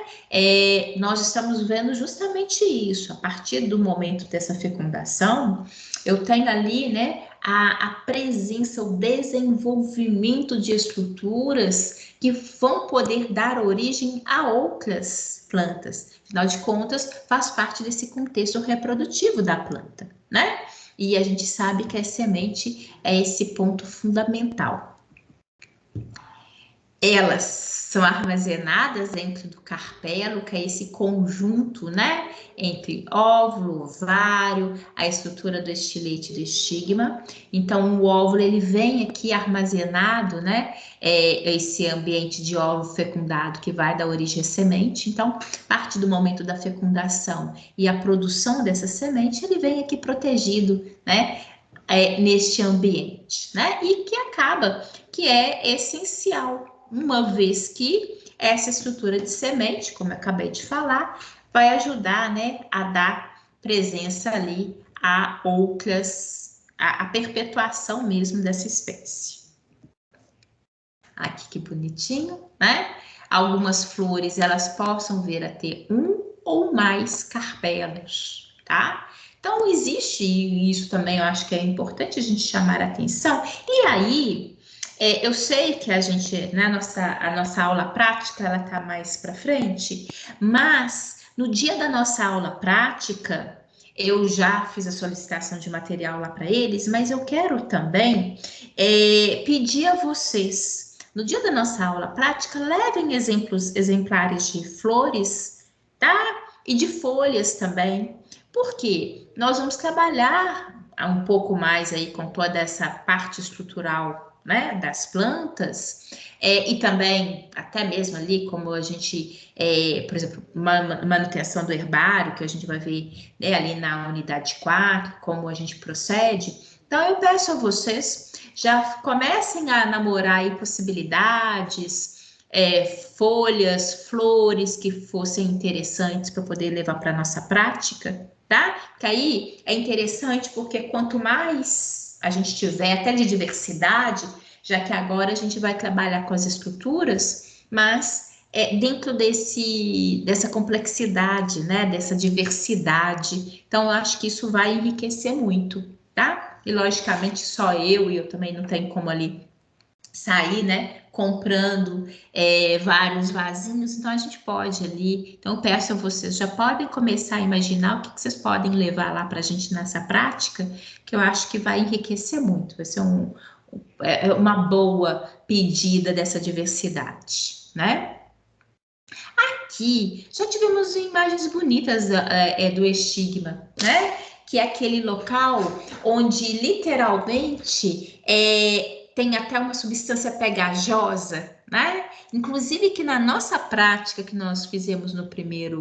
Nós estamos vendo justamente isso, a partir do momento dessa fecundação, eu tenho ali, né, a presença, o desenvolvimento de estruturas que vão poder dar origem a outras plantas. Afinal de contas, faz parte desse contexto reprodutivo da planta, né? E a gente sabe que a semente é esse ponto fundamental. Elas são armazenadas dentro do carpelo, que é esse conjunto, né, entre óvulo, ovário, a estrutura do estilete e do estigma. Então, o óvulo, ele vem aqui armazenado, né, esse ambiente de óvulo fecundado que vai dar origem à semente. Então, parte do momento da fecundação e a produção dessa semente, ele vem aqui protegido, né, neste ambiente, né, e que acaba que é essencial, uma vez que essa estrutura de semente, como eu acabei de falar, vai ajudar, né, a dar presença ali a outras, a perpetuação mesmo dessa espécie. Aqui que bonitinho, né? Algumas flores, elas possam vir a ter um ou mais carpelos, tá? Então, existe isso também, eu acho que é importante a gente chamar a atenção. E aí, eu sei que a gente, né, a nossa aula prática, ela tá mais para frente, mas no dia da nossa aula prática, eu já fiz a solicitação de material lá para eles, mas eu quero também pedir a vocês, no dia da nossa aula prática, levem exemplares de flores, tá? E de folhas também, porque nós vamos trabalhar um pouco mais aí com toda essa parte estrutural, né, das plantas, e também até mesmo ali como a gente, por exemplo, manutenção do herbário, que a gente vai ver, né, ali na unidade 4, como a gente procede. Então eu peço a vocês, já comecem a namorar aí possibilidades, folhas, flores que fossem interessantes para poder levar para a nossa prática, tá? Que aí é interessante porque quanto mais a gente tiver até de diversidade, já que agora a gente vai trabalhar com as estruturas, mas dentro dessa complexidade, né, dessa diversidade. Então, eu acho que isso vai enriquecer muito, tá? E, logicamente, só e eu também não tenho como ali sair, né, comprando vários vasinhos, então a gente pode ali. Então, eu peço a vocês, já podem começar a imaginar o que vocês podem levar lá para a gente nessa prática, que eu acho que vai enriquecer muito, vai ser uma boa pedida dessa diversidade, né? Aqui já tivemos imagens bonitas do estigma, né? Que é aquele local onde literalmente tem até uma substância pegajosa, né? Inclusive que na nossa prática que nós fizemos na primeira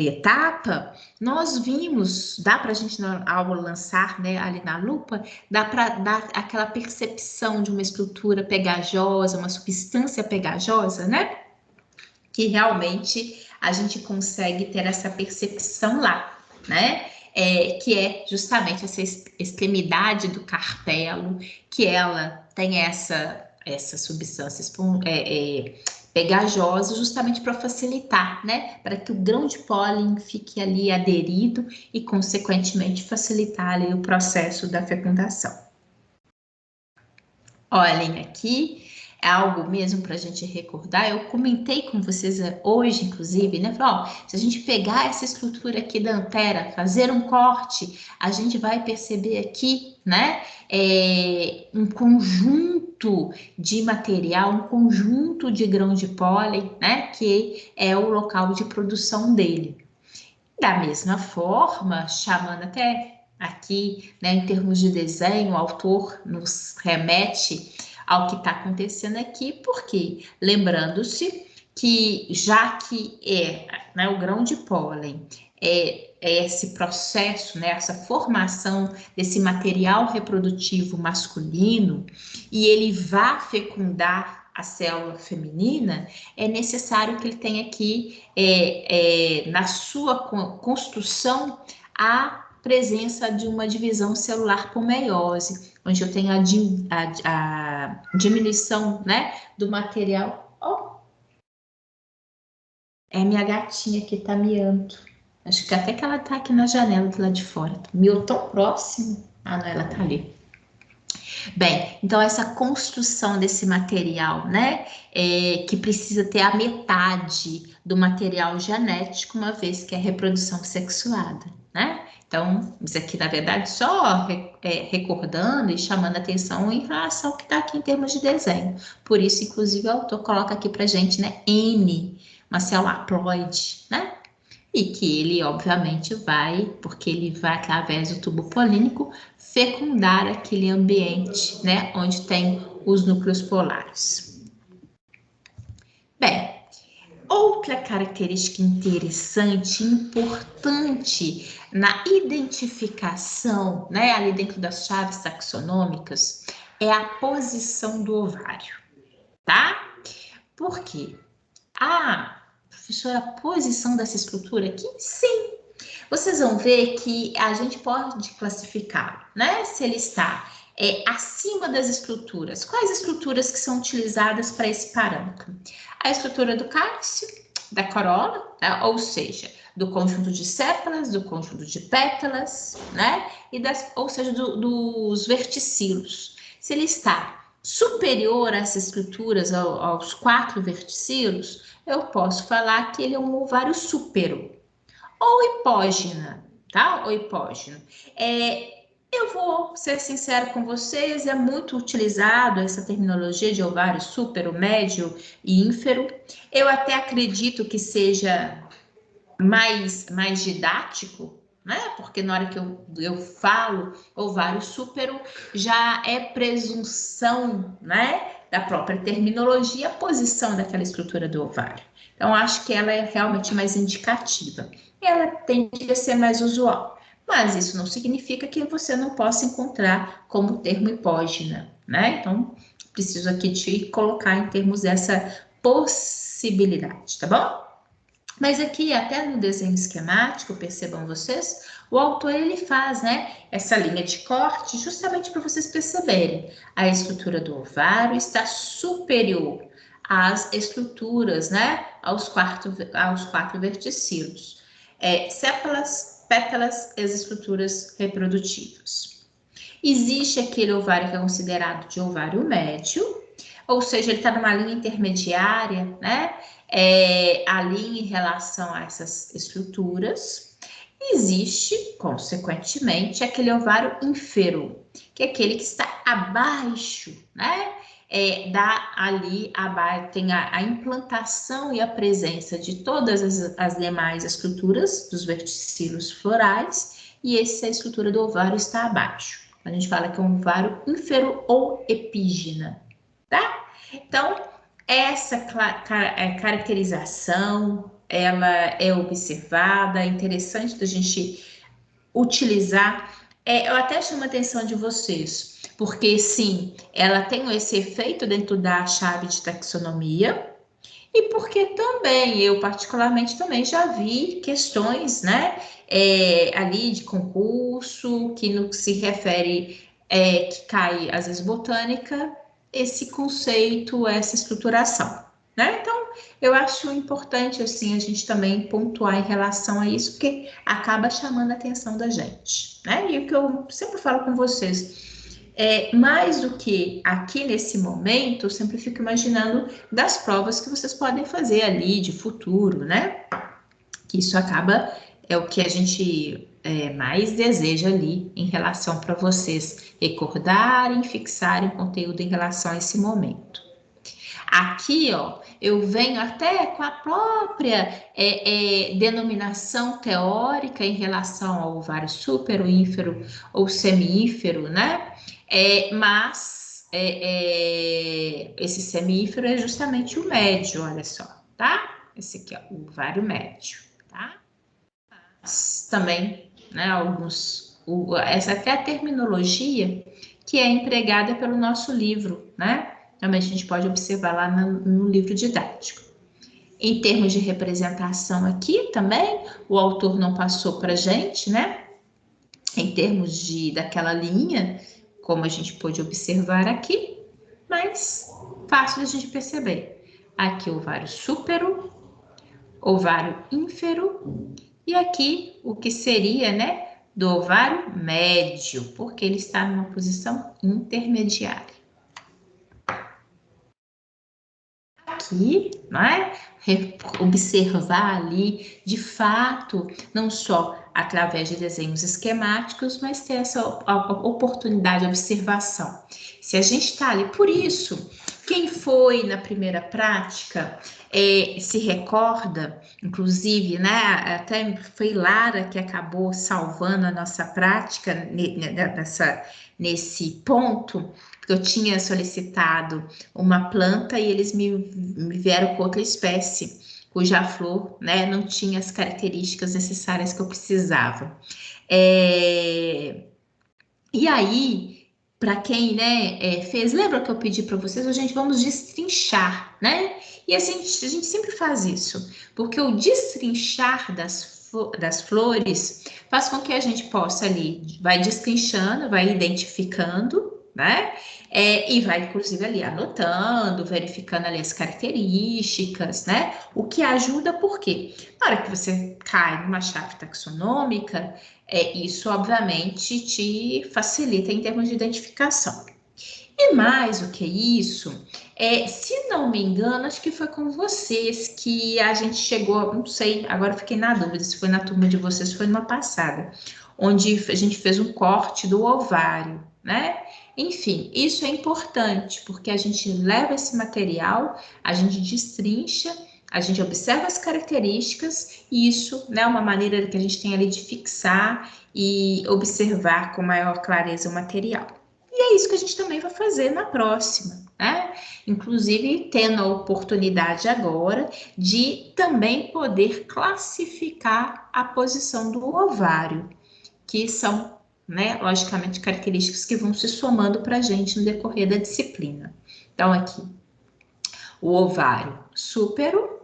etapa, nós vimos, dá para a gente, ao lançar, né, ali na lupa, dá para dar aquela percepção de uma estrutura pegajosa, uma substância pegajosa, né? Que realmente a gente consegue ter essa percepção lá, né? Que é justamente essa extremidade do carpelo, que ela tem essa substância pegajosa, justamente para facilitar, né? Para que o grão de pólen fique ali aderido e, consequentemente, facilitar ali o processo da fecundação. Olhem aqui, é algo mesmo para a gente recordar. Eu comentei com vocês hoje, inclusive, né? Falei, se a gente pegar essa estrutura aqui da antera, fazer um corte, a gente vai perceber aqui, né? Um conjunto de material, um conjunto de grão de pólen, né? Que é o local de produção dele. Da mesma forma, chamando até aqui, né, em termos de desenho, o autor nos remete ao que está acontecendo aqui, porque lembrando-se que já que né, o grão de pólen é esse processo, né, essa formação desse material reprodutivo masculino e ele vá fecundar a célula feminina, é necessário que ele tenha aqui, na sua construção, a presença de uma divisão celular por meiose, onde eu tenho a diminuição, né, do material. É minha gatinha que tá miando. Acho que até que ela tá aqui na janela do lado de fora. Miou tão próximo. Ah, não, ela tá ali. Bem, então essa construção desse material, né, que precisa ter a metade do material genético, uma vez que é reprodução sexuada, né? Então, isso aqui, na verdade, só recordando e chamando atenção em relação ao que está aqui em termos de desenho. Por isso, inclusive, o autor coloca aqui para gente, né, N, uma célula haploide, né? E que ele, obviamente, vai, porque ele vai, através do tubo polínico, fecundar aquele ambiente, né, onde tem os núcleos polares. Bem, outra característica interessante, importante na identificação, né, ali dentro das chaves taxonômicas, é a posição do ovário, tá? Por quê? Professora, a posição dessa estrutura aqui? Sim. Vocês vão ver que a gente pode classificar, né? Se ele está acima das estruturas. Quais estruturas que são utilizadas para esse parâmetro? A estrutura do cálice, da corola, né? Ou seja, do conjunto de sépalas, do conjunto de pétalas, né? Ou seja, dos verticilos. Se ele está superior a essas estruturas, aos 4 verticilos, eu posso falar que ele é um ovário súpero. Ou hipógena, tá? Ou hipógeno. Eu vou ser sincero com vocês, é muito utilizado essa terminologia de ovário súpero, médio e ínfero. Eu até acredito que seja mais didático, né? Porque na hora que eu falo ovário súpero, já é presunção, né, da própria terminologia, a posição daquela estrutura do ovário. Então, acho que ela é realmente mais indicativa. Ela tende a ser mais usual. Mas isso não significa que você não possa encontrar como termo hipógena, né? Então, preciso aqui te colocar em termos dessa possibilidade, tá bom? Mas aqui, até no desenho esquemático, percebam vocês, o autor ele faz, né, essa linha de corte justamente para vocês perceberem. A estrutura do ovário está superior às estruturas, né, aos 4 verticilos. Sépalas, pétalas e as estruturas reprodutivas. Existe aquele ovário que é considerado de ovário médio, ou seja, ele está numa linha intermediária, né? Ali em relação a essas estruturas. Existe, consequentemente, aquele ovário ínfero, que é aquele que está abaixo, né? Tem a implantação e a presença de todas as demais estruturas dos verticilos florais, e essa estrutura do ovário está abaixo. A gente fala que é um ovário ínfero ou epígena, tá? Então, essa caracterização, ela é observada, é interessante da gente utilizar. Eu até chamo a atenção de vocês, porque sim, ela tem esse efeito dentro da chave de taxonomia, e porque também, eu particularmente também já vi questões, né, ali de concurso, que no que se refere, que cai às vezes botânica, esse conceito, essa estruturação, né? Então, eu acho importante, assim, a gente também pontuar em relação a isso, porque acaba chamando a atenção da gente, né? E o que eu sempre falo com vocês, mais do que aqui nesse momento, eu sempre fico imaginando das provas que vocês podem fazer ali de futuro, né? Que isso acaba, é o que a gente mais deseja ali em relação para vocês recordarem, fixarem conteúdo em relação a esse momento. Aqui, ó, eu venho até com a própria denominação teórica em relação ao ovário súpero, ínfero ou semífero, né? Mas esse semífero é justamente o médio, olha só, tá? Esse aqui, ó, o ovário médio, tá? Mas também, né, essa até a terminologia que é empregada pelo nosso livro, né? Também a gente pode observar lá no livro didático. Em termos de representação aqui também, o autor não passou para a gente, né? Em termos daquela linha, como a gente pôde observar aqui, mas fácil de a gente perceber. Aqui o ovário súpero, ovário ínfero, e aqui o que seria, né, do ovário médio, porque ele está numa posição intermediária. Aqui, não é? Observar ali, de fato, não só através de desenhos esquemáticos, mas ter essa oportunidade de observação. Se a gente está ali, por isso, quem foi na primeira prática se recorda, inclusive, né? Até foi Lara que acabou salvando a nossa prática nesse ponto, porque eu tinha solicitado uma planta e eles me vieram com outra espécie, cuja flor, né, não tinha as características necessárias que eu precisava. E aí, para quem, né, fez, lembra que eu pedi para vocês, a gente vamos destrinchar, né? E a gente sempre faz isso, porque o destrinchar das flores faz com que a gente possa ali, vai destrinchando, vai identificando, né? E vai, inclusive, ali anotando, verificando ali as características, né? O que ajuda, porque na hora que você cai numa chave taxonômica, isso, obviamente, te facilita em termos de identificação. E mais do que isso, se não me engano, acho que foi com vocês que a gente chegou, não sei, agora fiquei na dúvida se foi na turma de vocês, foi numa passada, onde a gente fez um corte do ovário, né? Enfim, isso é importante, porque a gente leva esse material, a gente destrincha, a gente observa as características, e isso, né, é uma maneira que a gente tem ali de fixar e observar com maior clareza o material. E é isso que a gente também vai fazer na próxima, né? Inclusive, tendo a oportunidade agora de também poder classificar a posição do ovário, que são, né, logicamente, características que vão se somando para a gente no decorrer da disciplina. Então, aqui, o ovário súpero,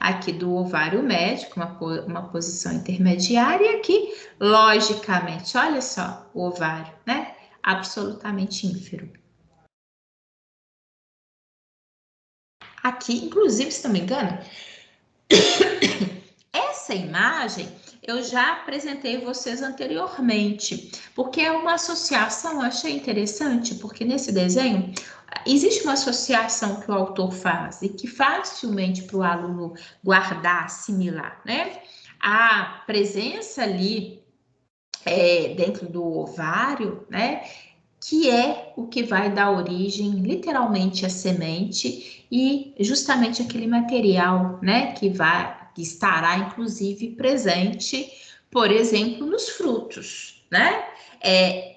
aqui do ovário médio, uma posição intermediária, e aqui, logicamente, olha só, o ovário, né? Absolutamente ínfero. Aqui, inclusive, se não me engano, essa imagem eu já apresentei vocês anteriormente, porque é uma associação, eu achei interessante, porque nesse desenho existe uma associação que o autor faz e que facilmente para o aluno guardar, assimilar, né? A presença ali dentro do ovário, né? Que é o que vai dar origem, literalmente, à semente e justamente aquele material, né, que estará, inclusive, presente, por exemplo, nos frutos, né?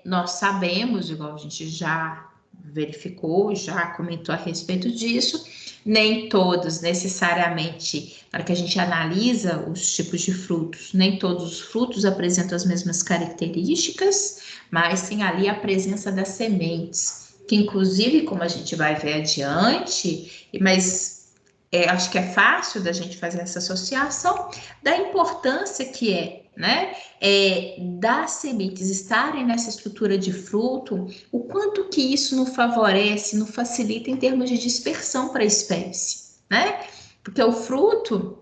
Nós sabemos, igual a gente já verificou, já comentou a respeito disso, nem todos necessariamente, para que a gente analisa os tipos de frutos, nem todos os frutos apresentam as mesmas características, mas tem ali a presença das sementes, que inclusive, como a gente vai ver adiante, mas acho que é fácil da gente fazer essa associação, da importância que né, das sementes estarem nessa estrutura de fruto, o quanto que isso nos favorece, nos facilita em termos de dispersão para a espécie, né? Porque o fruto,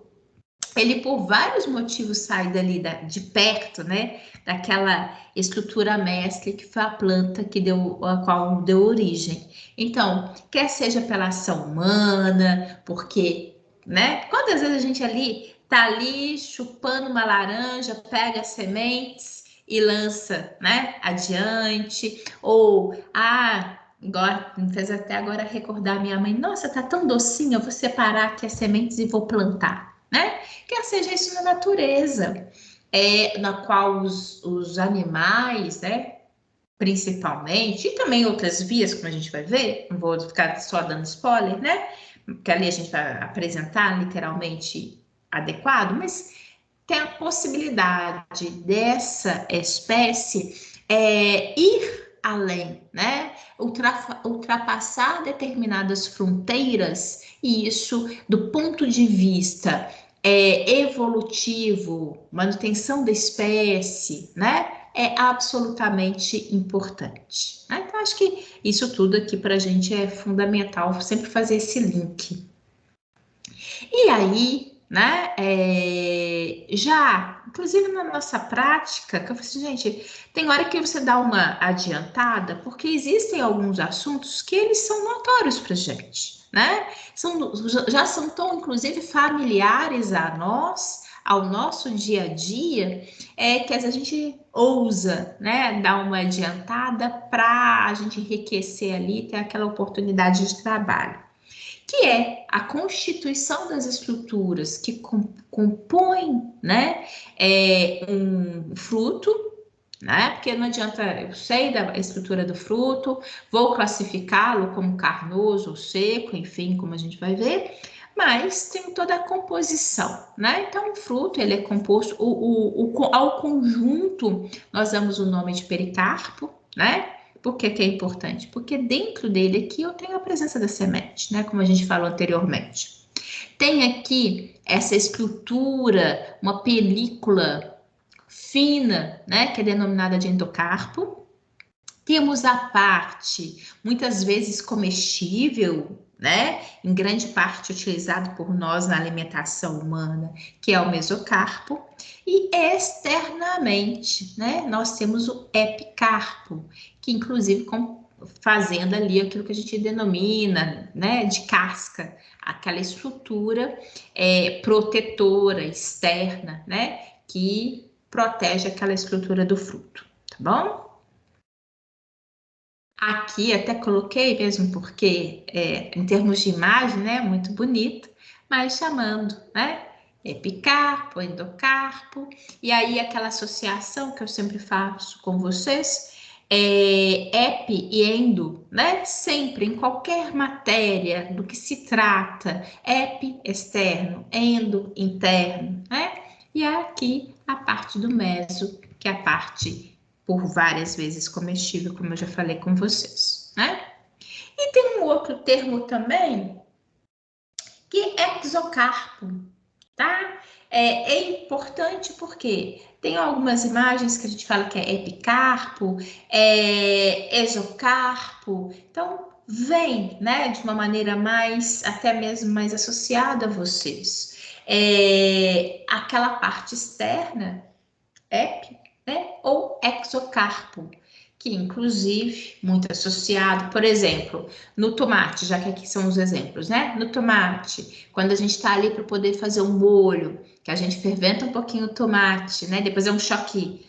ele por vários motivos sai dali de perto, né? Daquela estrutura mestre que foi a planta a qual deu origem. Então, quer seja pela ação humana, porque, né? Quantas vezes a gente tá ali chupando uma laranja, pega as sementes e lança, né? Adiante, ou agora, me fez até agora recordar minha mãe, nossa, tá tão docinha, eu vou separar aqui as sementes e vou plantar, né? Quer seja isso na natureza, na qual os animais, né, principalmente, e também outras vias, como a gente vai ver, não vou ficar só dando spoiler, né? Porque ali a gente vai apresentar literalmente adequado, mas tem a possibilidade dessa espécie ir além, né? Ultrapassar determinadas fronteiras, e isso, do ponto de vista evolutivo, manutenção da espécie, né? É absolutamente importante, né? Então, acho que isso tudo aqui para a gente é fundamental, sempre fazer esse link. E aí, né? Já, inclusive na nossa prática, que eu falei assim, gente, tem hora que você dá uma adiantada, porque existem alguns assuntos que eles são notórios para gente, né? Já são tão, inclusive, familiares a nós, ao nosso dia a dia, que às vezes a gente ousa, né, dar uma adiantada para a gente enriquecer ali, ter aquela oportunidade de trabalho, que é a constituição das estruturas que compõem, né, um fruto, né? Porque não adianta, eu sei da estrutura do fruto, vou classificá-lo como carnoso ou seco, enfim, como a gente vai ver, mas tem toda a composição, né? Então, o fruto, ele é composto, ao conjunto, nós damos o nome de pericarpo, né? Por que que é importante? Porque dentro dele aqui eu tenho a presença da semente, né? Como a gente falou anteriormente. Tem aqui essa estrutura, uma película fina, né? Que é denominada de endocarpo. Temos a parte, muitas vezes comestível, né? Em grande parte utilizado por nós na alimentação humana, que é o mesocarpo. E externamente, né? Nós temos o epicarpo, que inclusive fazendo ali aquilo que a gente denomina, né? De casca, aquela estrutura protetora externa, né? Que protege aquela estrutura do fruto, tá bom? Aqui até coloquei mesmo porque, em termos de imagem, né, muito bonito, mas chamando, né, epicarpo, endocarpo, e aí aquela associação que eu sempre faço com vocês, epi e endo, né, sempre em qualquer matéria do que se trata, epi externo, endo interno, né, e aqui a parte do meso, que é a parte por várias vezes comestível, como eu já falei com vocês, né? E tem um outro termo também, que é exocarpo, tá? É importante porque tem algumas imagens que a gente fala que é epicarpo, exocarpo, então vem, né, de uma maneira mais, até mesmo mais associada a vocês. Aquela parte externa, ep, né, ou exocarpo, que inclusive muito associado, por exemplo, no tomate, já que aqui são os exemplos, né? No tomate, quando a gente está ali para poder fazer um molho, que a gente ferventa um pouquinho o tomate, né? Depois é um choque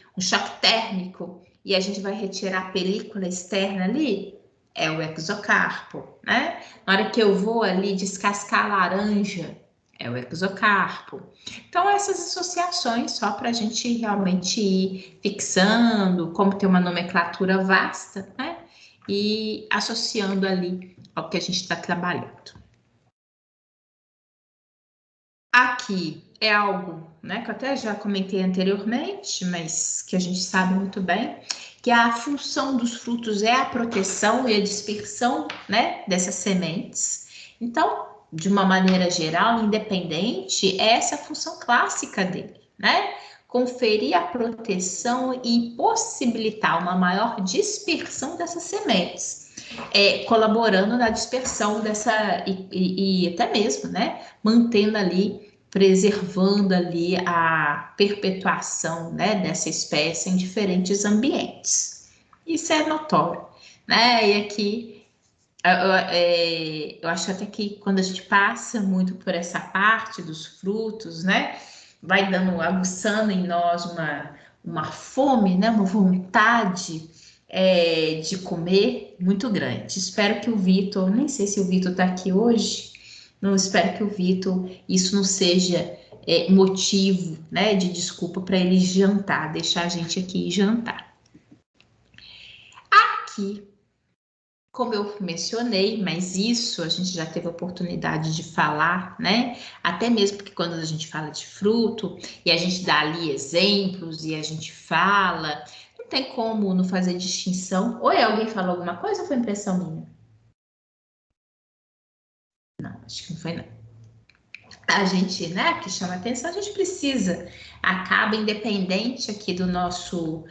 térmico, e a gente vai retirar a película externa ali, é o exocarpo, né? Na hora que eu vou ali descascar a laranja, é o exocarpo. Então, essas associações, só para a gente realmente ir fixando, como ter uma nomenclatura vasta, né? E associando ali ao que a gente está trabalhando. Aqui é algo, né, que eu até já comentei anteriormente, mas que a gente sabe muito bem, que a função dos frutos é a proteção e a dispersão, né, dessas sementes. Então, de uma maneira geral, independente, é essa a função clássica dele, né? Conferir a proteção e possibilitar uma maior dispersão dessas sementes, colaborando na dispersão dessa e até mesmo, né? Mantendo ali, preservando ali a perpetuação, né, dessa espécie em diferentes ambientes. Isso é notório, né? E aqui eu acho até que quando a gente passa muito por essa parte dos frutos, né, vai dando, aguçando em nós uma fome, né, uma vontade de comer muito grande. Espero que o Vitor, nem sei se o Vitor está aqui hoje, não espero que o Vitor, isso não seja motivo, né, de desculpa para ele jantar, deixar a gente aqui jantar. Aqui, como eu mencionei, mas isso a gente já teve a oportunidade de falar, né? Até mesmo porque quando a gente fala de fruto e a gente dá ali exemplos e a gente fala, não tem como não fazer distinção. Ou alguém falou alguma coisa ou foi impressão minha? Não, acho que não foi não. A gente, né, que chama atenção, a gente precisa, acaba independente aqui do nosso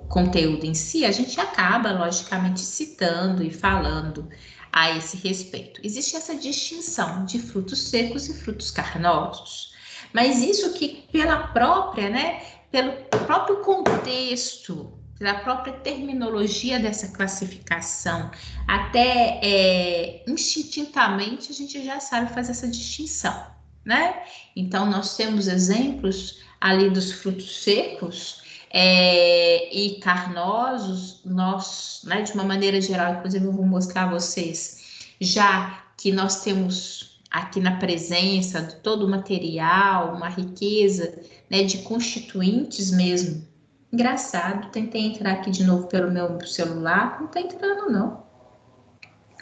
conteúdo em si, a gente acaba, logicamente, citando e falando a esse respeito. Existe essa distinção de frutos secos e frutos carnosos, mas isso que pela própria, né, pelo próprio contexto, pela própria terminologia dessa classificação, até instintivamente a gente já sabe fazer essa distinção, né? Então, nós temos exemplos ali dos frutos secos e carnosos, nós, né, de uma maneira geral, inclusive eu vou mostrar a vocês, já que nós temos aqui na presença de todo o material, uma riqueza, né, de constituintes mesmo. Engraçado, tentei entrar aqui de novo pelo meu celular, não tá entrando não.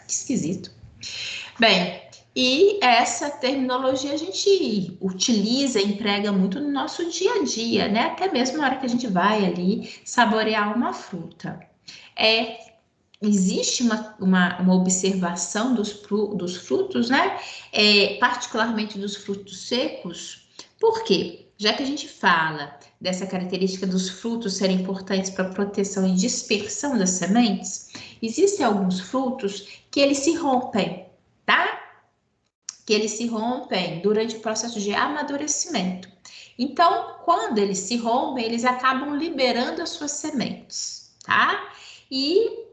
Que esquisito. Bem, e essa terminologia a gente utiliza, emprega muito no nosso dia a dia, né? Até mesmo na hora que a gente vai ali saborear uma fruta. Existe uma observação dos frutos, né? Particularmente dos frutos secos. Por quê? Já que a gente fala dessa característica dos frutos serem importantes para a proteção e dispersão das sementes, existem alguns frutos que eles se rompem, tá? Que eles se rompem durante o processo de amadurecimento. Então, quando eles se rompem, eles acabam liberando as suas sementes, tá? E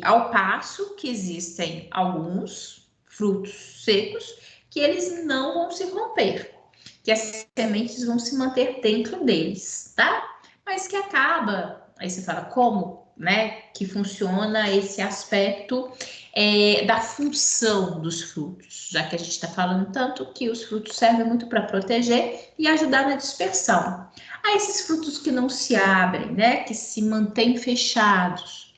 ao passo que existem alguns frutos secos que eles não vão se romper, que as sementes vão se manter dentro deles, tá? Mas que acaba, aí você fala, como, né, que funciona esse aspecto da função dos frutos, já que a gente está falando tanto que os frutos servem muito para proteger e ajudar na dispersão. Há esses frutos que não se abrem, né, que se mantêm fechados.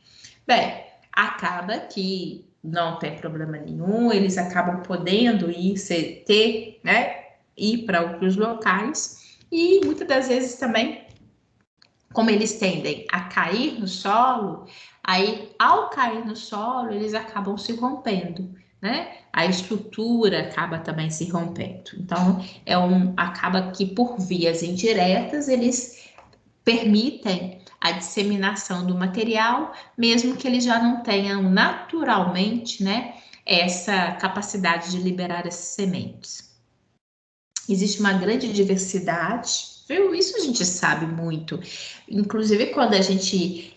Bem, acaba que não tem problema nenhum, eles acabam podendo ir para outros locais e muitas das vezes também, como eles tendem a cair no solo, aí ao cair no solo eles acabam se rompendo, né? A estrutura acaba também se rompendo. Então acaba que por vias indiretas eles permitem a disseminação do material, mesmo que eles já não tenham naturalmente, né, essa capacidade de liberar essas sementes. Existe uma grande diversidade, viu? Isso a gente sabe muito. Inclusive, quando a gente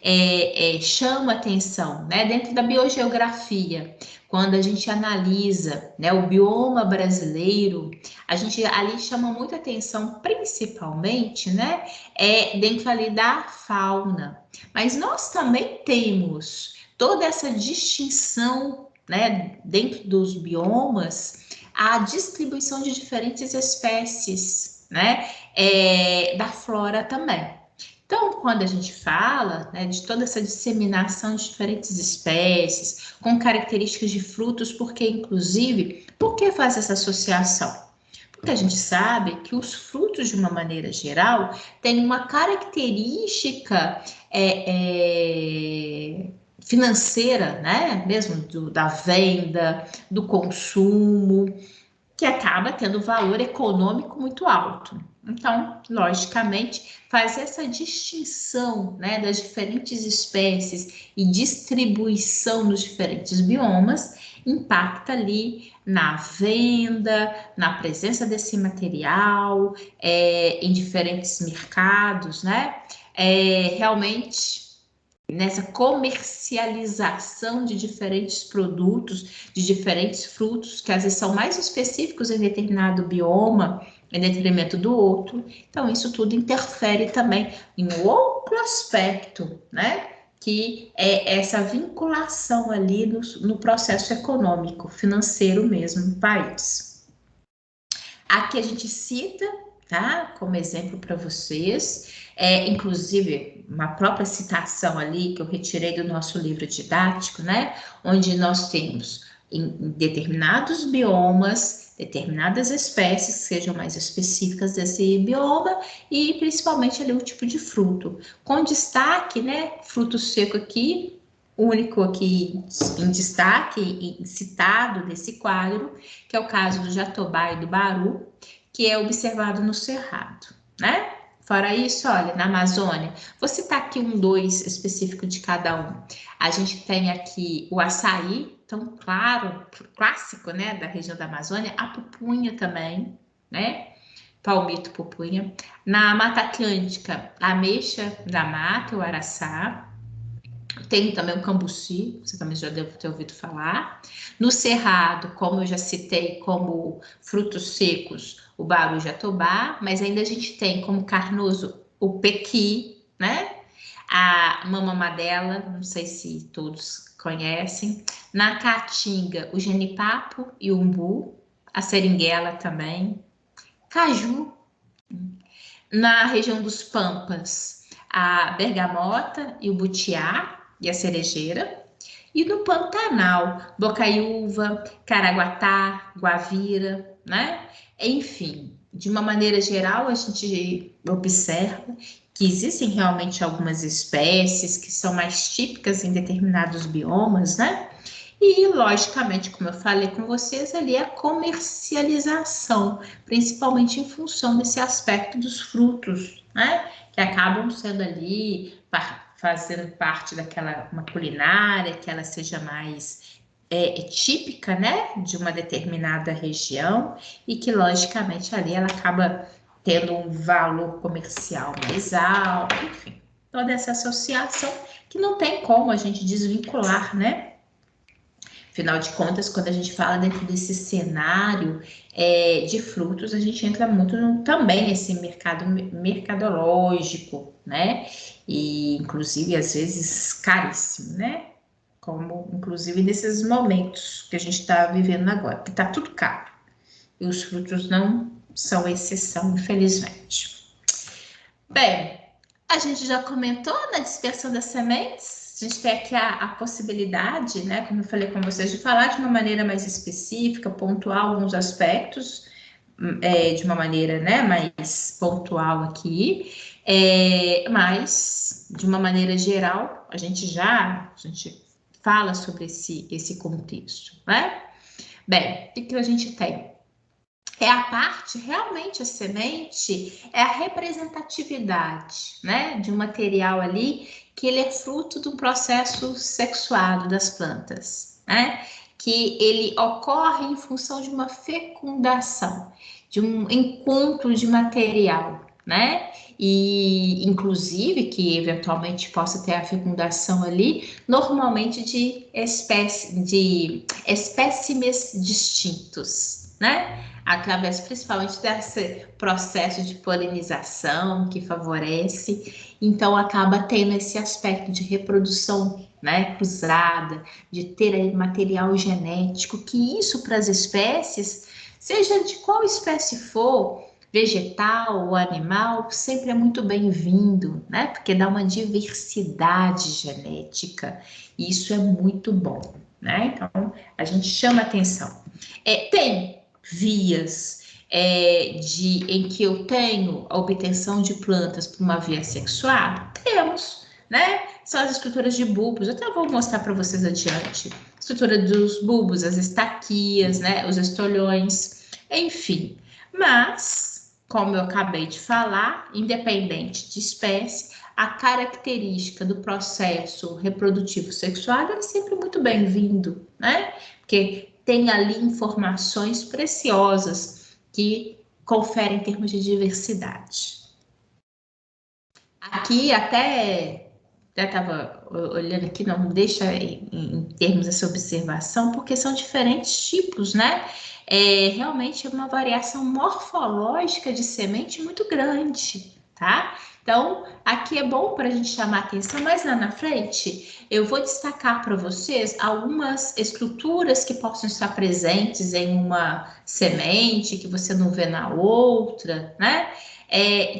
chama atenção, né, dentro da biogeografia, quando a gente analisa, né, o bioma brasileiro, a gente ali chama muita atenção, principalmente, né, dentro ali da fauna. Mas nós também temos toda essa distinção, né, dentro dos biomas, a distribuição de diferentes espécies, né, da flora também. Então, quando a gente fala, né, de toda essa disseminação de diferentes espécies, com características de frutos, porque, inclusive, por que faz essa associação? Porque a gente sabe que os frutos, de uma maneira geral, têm uma característica financeira, né? Mesmo da venda, do consumo, que acaba tendo valor econômico muito alto. Então, logicamente, fazer essa distinção, né, das diferentes espécies e distribuição nos diferentes biomas impacta ali na venda, na presença desse material, em diferentes mercados, né? Realmente nessa comercialização de diferentes produtos, de diferentes frutos, que às vezes são mais específicos em determinado bioma, em detrimento do outro. Então, isso tudo interfere também em outro aspecto, né? Que é essa vinculação ali no processo econômico, financeiro mesmo do país. Aqui a gente cita, tá? Como exemplo para vocês, inclusive uma própria citação ali que eu retirei do nosso livro didático, né? Onde nós temos em determinados biomas, determinadas espécies que sejam mais específicas desse bioma e principalmente ali o tipo de fruto. Com destaque, né? Fruto seco aqui, único aqui em destaque, citado desse quadro, que é o caso do jatobá e do baru, que é observado no cerrado, né? Fora isso, olha, na Amazônia, vou citar aqui dois específico de cada um. A gente tem aqui o açaí, tão claro, clássico, né, da região da Amazônia, a pupunha também, né? Palmito, pupunha. Na Mata Atlântica, a ameixa da mata, o araçá. Tem também o cambuci, você também já deve ter ouvido falar. No Cerrado, como eu já citei, como frutos secos, o baru jatobá, mas ainda a gente tem como carnoso o pequi, né? A mamamadela, não sei se todos conhecem. Na caatinga, o genipapo e o umbu. A seringuela também. Caju. Na região dos Pampas, a bergamota e o butiá e a cerejeira. E no Pantanal, bocaiúva, caraguatá, guavira, né? Enfim, de uma maneira geral, a gente observa que existem realmente algumas espécies que são mais típicas em determinados biomas, né? E, logicamente, como eu falei com vocês, ali a comercialização, principalmente em função desse aspecto dos frutos, né? Que acabam sendo ali, fazendo parte daquela uma culinária, que ela seja mais típica, né? De uma determinada região e que, logicamente, ali ela acaba tendo um valor comercial mais alto, enfim. Toda essa associação que não tem como a gente desvincular, né? Afinal de contas, quando a gente fala dentro desse cenário de frutos, a gente entra muito também nesse mercado mercadológico, né? E, inclusive, às vezes, caríssimo, né? Como, inclusive, nesses momentos que a gente está vivendo agora, que está tudo caro. E os frutos não são exceção, infelizmente. Bem, a gente já comentou na dispersão das sementes. A gente tem aqui a possibilidade, né, como eu falei com vocês, de falar de uma maneira mais específica, pontuar alguns aspectos, de uma maneira, né, mais pontual aqui, mas, de uma maneira geral, a gente fala sobre esse contexto, né? Bem, o que a gente tem? A parte, realmente, a semente é a representatividade, né, de um material ali que ele é fruto do processo sexuado das plantas, né, que ele ocorre em função de uma fecundação, de um encontro de material, né, e inclusive que eventualmente possa ter a fecundação ali, normalmente de espécimes distintos, né, através principalmente desse processo de polinização que favorece, então acaba tendo esse aspecto de reprodução, né, cruzada, de ter aí material genético, que isso para as espécies, seja de qual espécie for, vegetal ou animal, sempre é muito bem-vindo, né, porque dá uma diversidade genética, e isso é muito bom, né, então a gente chama atenção. Tem vias em que eu tenho a obtenção de plantas por uma via sexual? Temos, né? São as estruturas de bulbos, eu até vou mostrar para vocês adiante. Estrutura dos bulbos, as estaquias, né? Os estolhões, enfim. Mas, como eu acabei de falar, independente de espécie, a característica do processo reprodutivo sexual é sempre muito bem-vindo, né? Porque tem ali informações preciosas que conferem em termos de diversidade. Aqui até estava olhando aqui, não deixa em termos dessa observação, porque são diferentes tipos, né? Realmente é uma variação morfológica de semente muito grande, tá? Então, aqui é bom para a gente chamar a atenção, mas lá na frente eu vou destacar para vocês algumas estruturas que possam estar presentes em uma semente que você não vê na outra, né?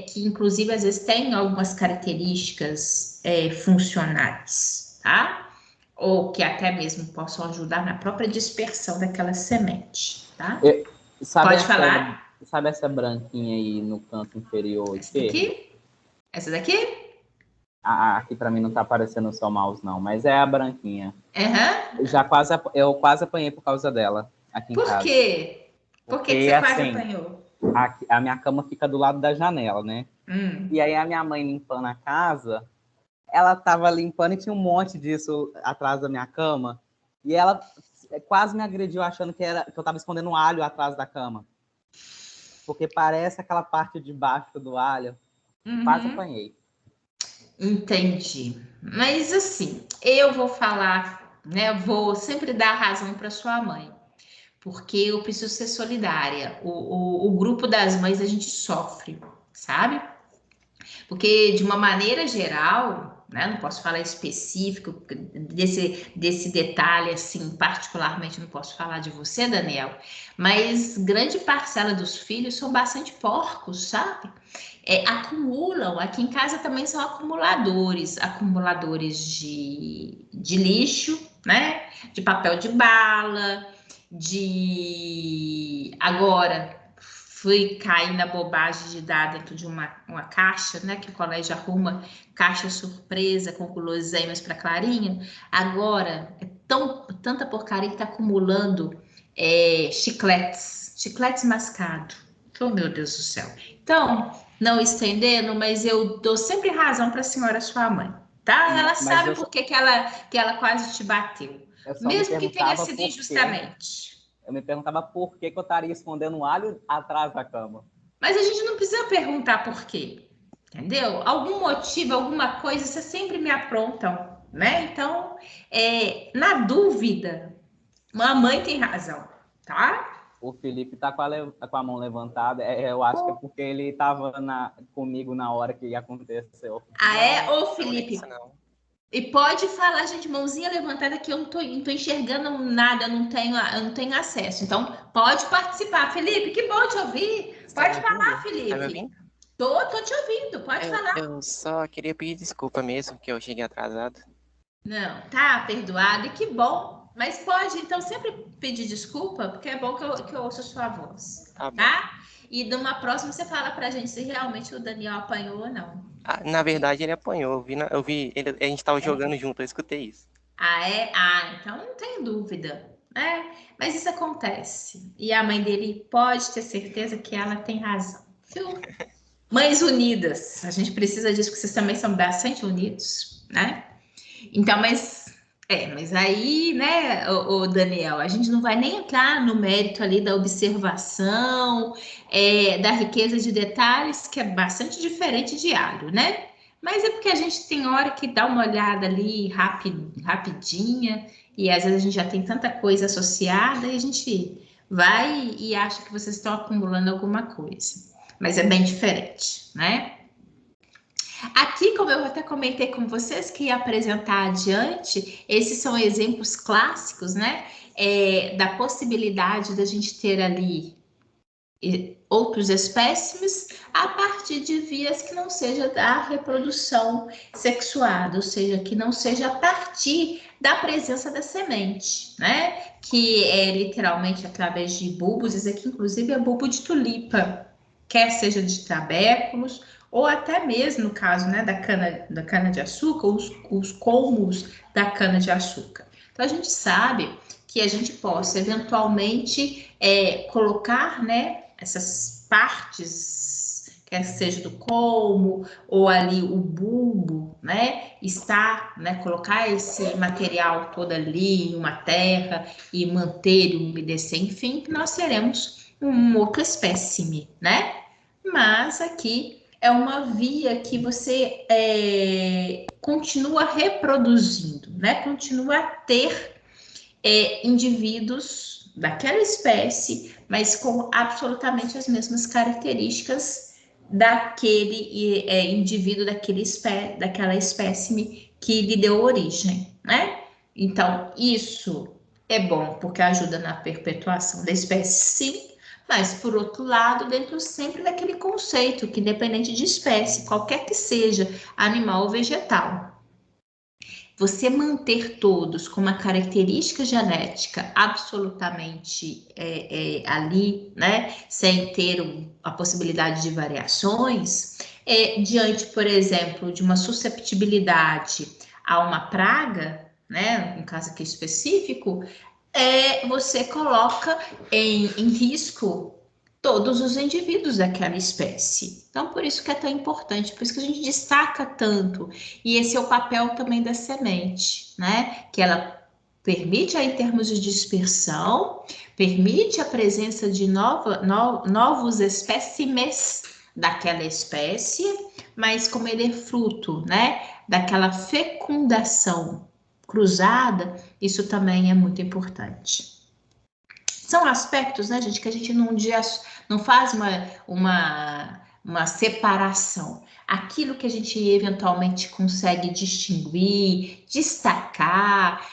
Que inclusive às vezes tem algumas características funcionais, tá? Ou que até mesmo possam ajudar na própria dispersão daquela semente, tá? Pode falar. Sabe essa branquinha aí no canto inferior? Essa daqui? Essa daqui? Aqui para mim não tá aparecendo o seu mouse, não, mas é a branquinha. Uhum. Eu quase apanhei por causa dela aqui em casa. Por quê? Por que você quase assim, apanhou? a minha cama fica do lado da janela, né? Hum. E aí a minha mãe limpando a casa, ela tava limpando e tinha um monte disso atrás da minha cama. E ela quase me agrediu achando que eu tava escondendo um alho atrás da cama. Porque parece aquela parte de baixo do alho. Quase apanhei. Entendi. Mas assim, eu vou falar, né? Vou sempre dar razão para sua mãe, porque eu preciso ser solidária. O grupo das mães a gente sofre, sabe? Porque de uma maneira geral, né? Não posso falar específico desse detalhe assim, particularmente não posso falar de você, Daniel, mas grande parcela dos filhos são bastante porcos, sabe? Acumulam, aqui em casa também são acumuladores de lixo, né? De papel de bala, agora fui cair na bobagem de dar dentro de uma caixa, né? Que o colégio arruma caixa surpresa com guloseimas para Clarinha. Agora é tanta porcaria que tá acumulando chicletes mascados. Oh, meu Deus do céu. Então, não estendendo, mas eu dou sempre razão para a senhora, sua mãe, tá? Ela sabe por que ela quase te bateu. Mesmo que tenha sido injustamente. Eu me perguntava por que eu estaria escondendo um alho atrás da cama. Mas a gente não precisa perguntar por quê, entendeu? Algum motivo, alguma coisa, vocês sempre me aprontam, né? Então, na dúvida, a mãe tem razão, tá? O Felipe tá com a mão levantada. Eu acho que é porque ele estava comigo na hora que aconteceu. Ah, é? Ô, Felipe, Não. e pode falar, gente, mãozinha levantada que eu não tô enxergando nada, eu não tenho acesso. Então, pode participar. Felipe, que bom te ouvir. Pode falar, Felipe. Tá me ouvindo? Tô te ouvindo, pode falar. Eu só queria pedir desculpa mesmo, que eu cheguei atrasado. Não, tá perdoado, e que bom. Mas pode, então, sempre pedir desculpa, porque é bom que eu ouça a sua voz, Tá bom. tá? E numa próxima você fala pra gente se realmente o Daniel apanhou ou não. Na verdade, ele apanhou. Eu vi a gente tava jogando junto, eu escutei isso. Ah, é? Ah, então não tem dúvida. Mas isso acontece. E a mãe dele pode ter certeza que ela tem razão. Viu? Mães unidas. A gente precisa disso, porque vocês também são bastante unidos, né? Então, mas aí, né, o Daniel, a gente não vai nem entrar no mérito ali da observação, da riqueza de detalhes, que é bastante diferente de alho, né? Mas é porque a gente tem hora que dá uma olhada ali rapidinha, e às vezes a gente já tem tanta coisa associada, e a gente vai e acha que vocês estão acumulando alguma coisa. Mas é bem diferente, né? Aqui, como eu até comentei com vocês que ia apresentar adiante, esses são exemplos clássicos, né? Da possibilidade da gente ter ali outros espécimes a partir de vias que não seja da reprodução sexuada, ou seja, que não seja a partir da presença da semente, né? Que é literalmente através de bulbos, esse aqui inclusive é bulbo de tulipa, quer seja de trabéculos, ou até mesmo no caso, né, da cana de açúcar, os colmos da cana de açúcar. Então a gente sabe que a gente possa eventualmente colocar, né, essas partes, quer seja do colmo ou ali o bulbo, né, colocar esse material todo ali em uma terra e manter e umedecer, enfim, nós teremos um outro espécime, né? Mas aqui é uma via que você continua reproduzindo, né? Continua a ter indivíduos daquela espécie, mas com absolutamente as mesmas características daquele indivíduo, daquela espécime que lhe deu origem, né? Então, isso é bom porque ajuda na perpetuação da espécie, sim, mas, por outro lado, dentro sempre daquele conceito que, independente de espécie, qualquer que seja, animal ou vegetal, você manter todos com uma característica genética absolutamente ali, né, sem ter a possibilidade de variações, diante, por exemplo, de uma susceptibilidade a uma praga, né, um caso aqui específico, você coloca em risco todos os indivíduos daquela espécie. Então, por isso que é tão importante, por isso que a gente destaca tanto. E esse é o papel também da semente, né? Que ela permite, em termos de dispersão, permite a presença de novos espécimes daquela espécie, mas como ele é fruto, né, daquela fecundação cruzada, isso também é muito importante. São aspectos, né, gente, que a gente não faz uma separação. Aquilo que a gente eventualmente consegue distinguir, destacar,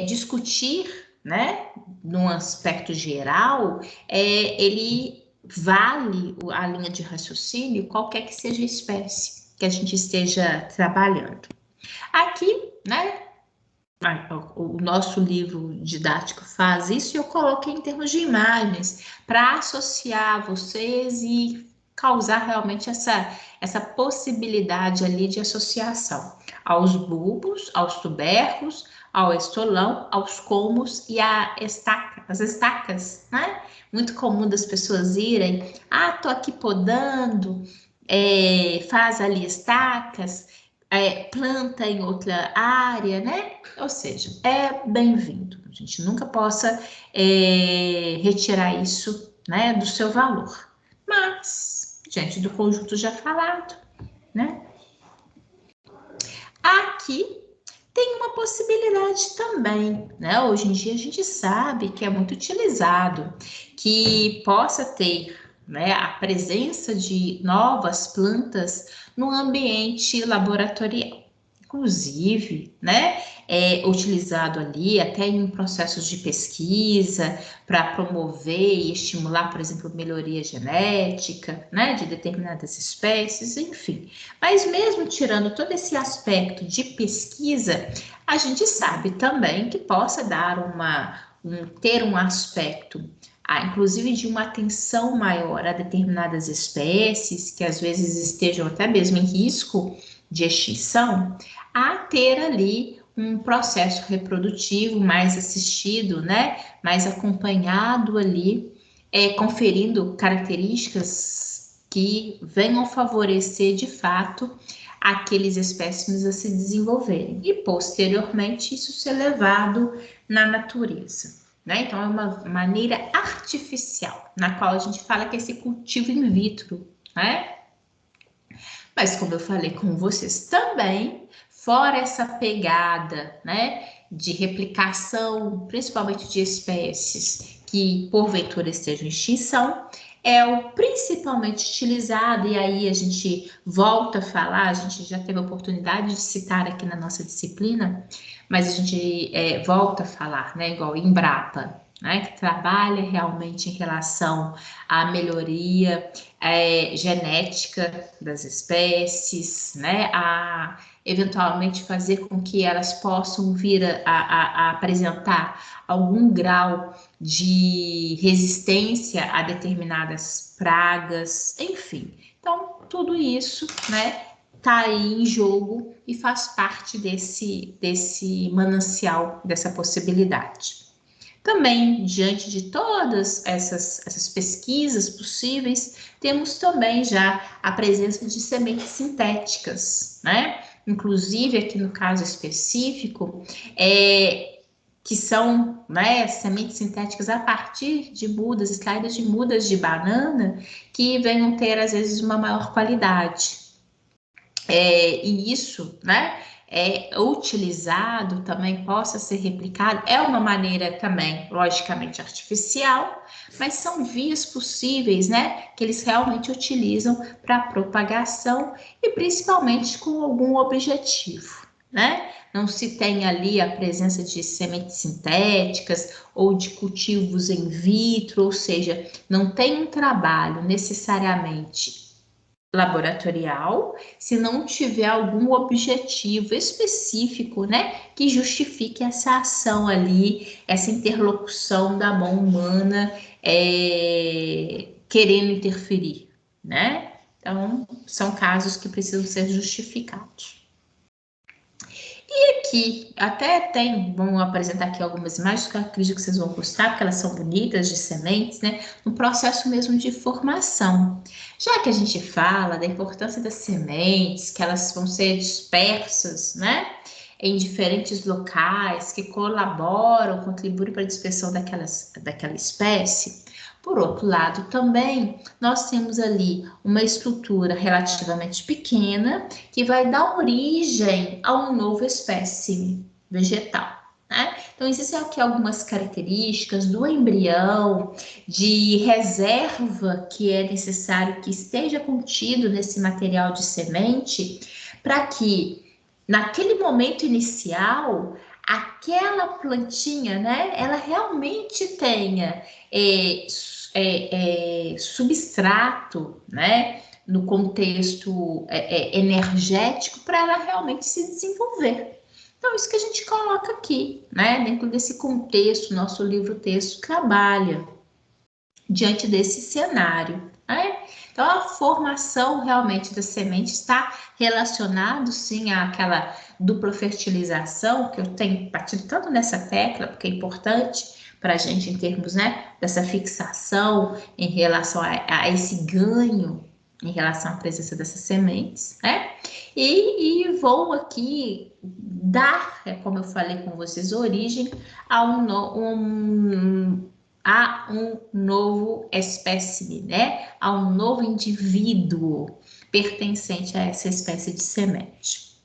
discutir, né, num aspecto geral, ele vale a linha de raciocínio, qualquer que seja a espécie que a gente esteja trabalhando. Aqui, né, o nosso livro didático faz isso e eu coloquei em termos de imagens para associar vocês e causar realmente essa possibilidade ali de associação aos bulbos, aos tubérculos, ao estolão, aos colmos e as estacas, né? Muito comum das pessoas irem, tô aqui podando, faz ali estacas, planta em outra área, né? Ou seja, é bem-vindo. A gente nunca possa retirar isso, né, do seu valor. Mas, diante do conjunto já falado, né? Aqui tem uma possibilidade também, né? Hoje em dia a gente sabe que é muito utilizado, que possa ter, né, a presença de novas plantas no ambiente laboratorial. Inclusive, né, é utilizado ali até em processos de pesquisa para promover e estimular, por exemplo, melhoria genética, né, de determinadas espécies, enfim. Mas mesmo tirando todo esse aspecto de pesquisa, a gente sabe também que possa dar ter um aspecto, inclusive de uma atenção maior a determinadas espécies, que às vezes estejam até mesmo em risco de extinção, a ter ali um processo reprodutivo mais assistido, né, mais acompanhado ali, conferindo características que venham favorecer de fato aqueles espécimes a se desenvolverem e posteriormente isso ser levado na natureza, né? Então é uma maneira artificial na qual a gente fala que é esse cultivo in vitro, né? Mas como eu falei com vocês também, fora essa pegada, né, de replicação, principalmente de espécies que porventura estejam em extinção, é o principalmente utilizado, e aí a gente volta a falar, a gente já teve a oportunidade de citar aqui na nossa disciplina, mas a gente volta a falar, né, igual Embrapa, né, que trabalha realmente em relação à melhoria genética das espécies, né, a eventualmente fazer com que elas possam vir a apresentar algum grau de resistência a determinadas pragas, enfim. Então, tudo isso, né, está aí em jogo e faz parte desse manancial, dessa possibilidade. Também, diante de todas essas pesquisas possíveis, temos também já a presença de sementes sintéticas, né? Inclusive, aqui no caso específico, que são, né, sementes sintéticas a partir de mudas, extraídas de mudas de banana, que venham ter, às vezes, uma maior qualidade. E isso, né, utilizado também possa ser replicado, é uma maneira também, logicamente, artificial, mas são vias possíveis, né, que eles realmente utilizam para propagação e principalmente com algum objetivo, né? Não se tem ali a presença de sementes sintéticas ou de cultivos in vitro, ou seja, não tem um trabalho necessariamente laboratorial, se não tiver algum objetivo específico, né, que justifique essa ação ali, essa interlocução da mão humana querendo interferir, né? Então, são casos que precisam ser justificados. Aqui, até tem, vamos apresentar aqui algumas imagens que eu acredito que vocês vão gostar, porque elas são bonitas, de sementes, né? No processo mesmo de formação. Já que a gente fala da importância das sementes, que elas vão ser dispersas, né? Em diferentes locais, que colaboram, contribuem para a dispersão daquela espécie. Por outro lado, também, nós temos ali uma estrutura relativamente pequena, que vai dar origem a um novo espécime vegetal, né? Então, existem aqui algumas características do embrião, de reserva que é necessário que esteja contido nesse material de semente, para que, naquele momento inicial, aquela plantinha, né, ela realmente tenha substrato, né, no contexto energético para ela realmente se desenvolver. Então, isso que a gente coloca aqui, né, dentro desse contexto, nosso livro-texto trabalha diante desse cenário, né? Então, a formação realmente da semente está relacionado, sim, àquela dupla fertilização, que eu tenho batido tanto nessa tecla, porque é importante para a gente em termos, né, dessa fixação em relação a esse ganho em relação à presença dessas sementes, né? E vou aqui dar, como eu falei com vocês, origem a um novo espécime, né? A um novo indivíduo pertencente a essa espécie de semente.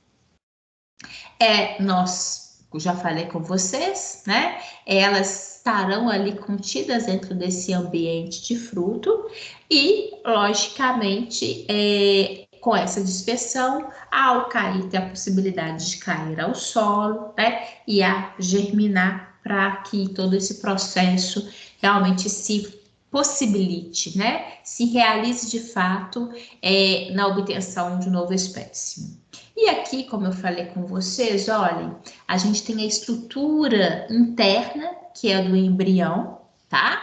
Nós já falei com vocês, né? Elas estarão ali contidas dentro desse ambiente de fruto e, logicamente, com essa dispersão, ao cair, tem a possibilidade de cair ao solo, né? E a germinar para que todo esse processo realmente se possibilite, né? Se realize de fato na obtenção de um novo espécime. E aqui, como eu falei com vocês, olhem, a gente tem a estrutura interna, que é do embrião, tá?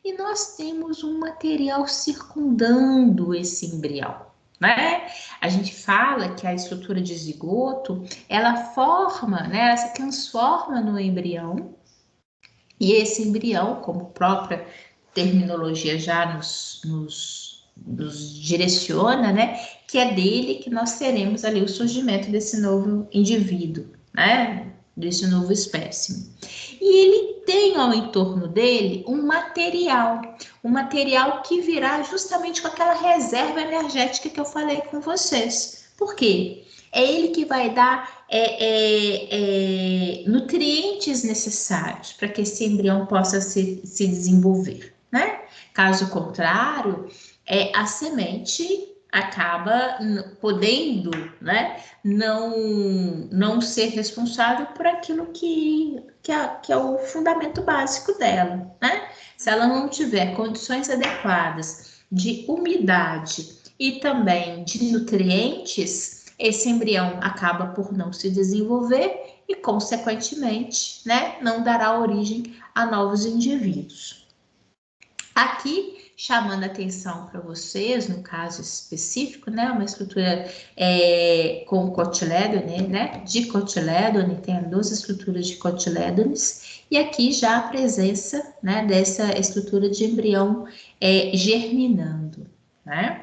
E nós temos um material circundando esse embrião, né? A gente fala que a estrutura de zigoto, ela forma, né? Ela se transforma no embrião, e esse embrião, como própria terminologia já nos direciona, né? Que é dele que nós teremos ali o surgimento desse novo indivíduo, né? Desse novo espécime. E ele tem ao entorno dele um material que virá justamente com aquela reserva energética que eu falei com vocês. Por quê? É ele que vai dar nutrientes necessários para que esse embrião possa se desenvolver, né? Caso contrário, a semente acaba podendo, né, não ser responsável por aquilo que é o fundamento básico dela, né? Se ela não tiver condições adequadas de umidade e também de nutrientes, esse embrião acaba por não se desenvolver e, consequentemente, né, não dará origem a novos indivíduos. Aqui, chamando a atenção para vocês, no caso específico, né, uma estrutura com cotilédone, né, de cotilédone, tem 12 estruturas de cotilédones, e aqui já a presença, né, dessa estrutura de embrião germinando, né?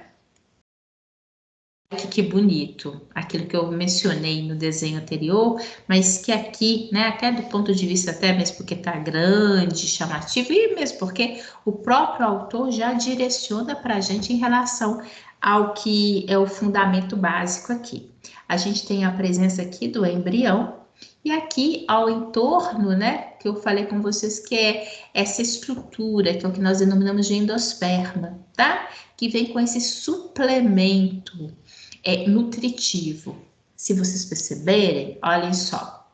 Que bonito, aquilo que eu mencionei no desenho anterior, mas que aqui, né, até do ponto de vista até mesmo porque está grande, chamativo, e mesmo porque o próprio autor já direciona para a gente em relação ao que é o fundamento básico aqui. A gente tem a presença aqui do embrião, e aqui ao entorno, né, que eu falei com vocês, que é essa estrutura, que é o que nós denominamos de endosperma, tá? Que vem com esse suplemento nutritivo. Se vocês perceberem, olhem só.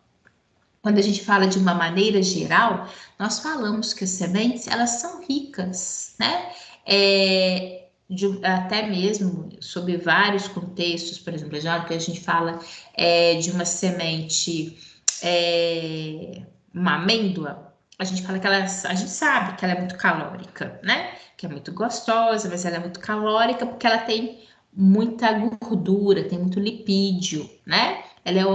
Quando a gente fala de uma maneira geral, nós falamos que as sementes, elas são ricas, né? Até mesmo sob vários contextos, por exemplo, já que a gente fala de uma semente, uma amêndoa, a gente fala que a gente sabe que ela é muito calórica, né? Que é muito gostosa, mas ela é muito calórica porque ela tem muita gordura, tem muito lipídio, né? ela é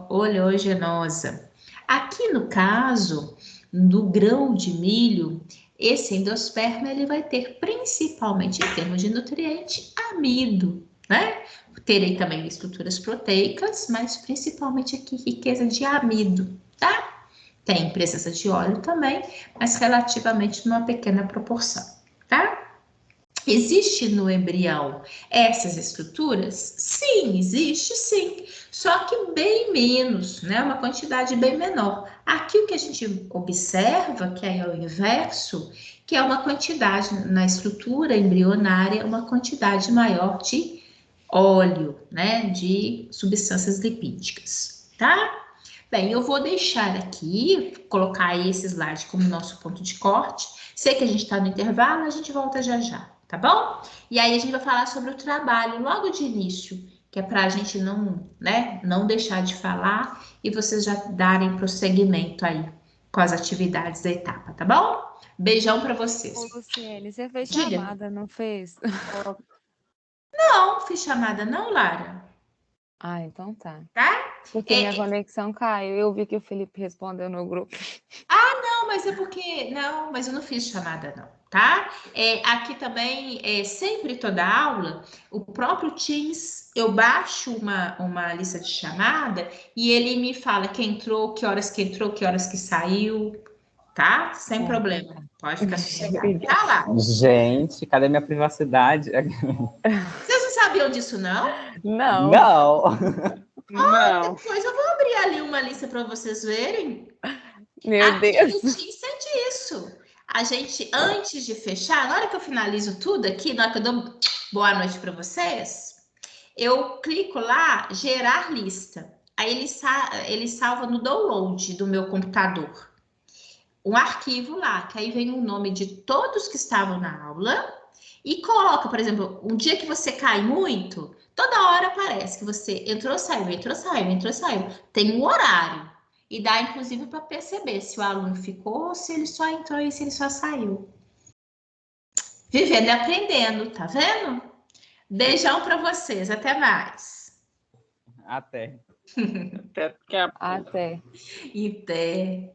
oleogenosa. Aqui no caso do grão de milho, esse endosperma ele vai ter principalmente em termos de nutriente amido, né? Terei também estruturas proteicas, mas principalmente aqui riqueza de amido, tá? Tem presença de óleo também, mas relativamente numa pequena proporção, tá? Existe no embrião essas estruturas? Sim, existe sim, só que bem menos, né? Uma quantidade bem menor. Aqui o que a gente observa, que é o inverso, que é uma quantidade na estrutura embrionária, uma quantidade maior de óleo, né? De substâncias lipídicas, tá? Bem, eu vou deixar aqui, colocar esse slide como nosso ponto de corte. Sei que a gente está no intervalo, a gente volta já já, tá bom? E aí a gente vai falar sobre o trabalho logo de início, que é para a gente não, né, não deixar de falar e vocês já darem prosseguimento aí com as atividades da etapa, tá bom? Beijão para vocês. Ô, Luciene, você fez Diga. chamada, não fez? Não, fiz chamada não, Lara. Ah, então tá. Tá? Porque minha conexão caiu. Eu vi que o Felipe respondeu no grupo. Não, mas é porque. Não, mas eu não fiz chamada, não, tá? Aqui também, sempre toda aula, o próprio Teams, eu baixo uma lista de chamada e ele me fala quem entrou, que horas que entrou, que horas que saiu, tá? Sem problema. Pode ficar sossegado. Tá lá. Gente, cadê minha privacidade? Vocês não sabiam disso, não? Não. Não! Não. Depois eu vou abrir ali uma lista para vocês verem. Meu Aqui Deus. no Teams sente isso. A gente, antes de fechar, na hora que eu finalizo tudo aqui, na hora que eu dou boa noite para vocês, eu clico lá, gerar lista. Aí ele salva no download do meu computador um arquivo lá, que aí vem o nome de todos que estavam na aula e coloca, por exemplo, um dia que você cai muito, toda hora aparece que você entrou, saiu, entrou, saiu, entrou, saiu. Tem um horário. E dá, inclusive, para perceber se o aluno ficou, se ele só entrou e se ele só saiu. Vivendo e aprendendo, tá vendo? Beijão para vocês, até mais. Até. Até daqui a pouco. Até. Até.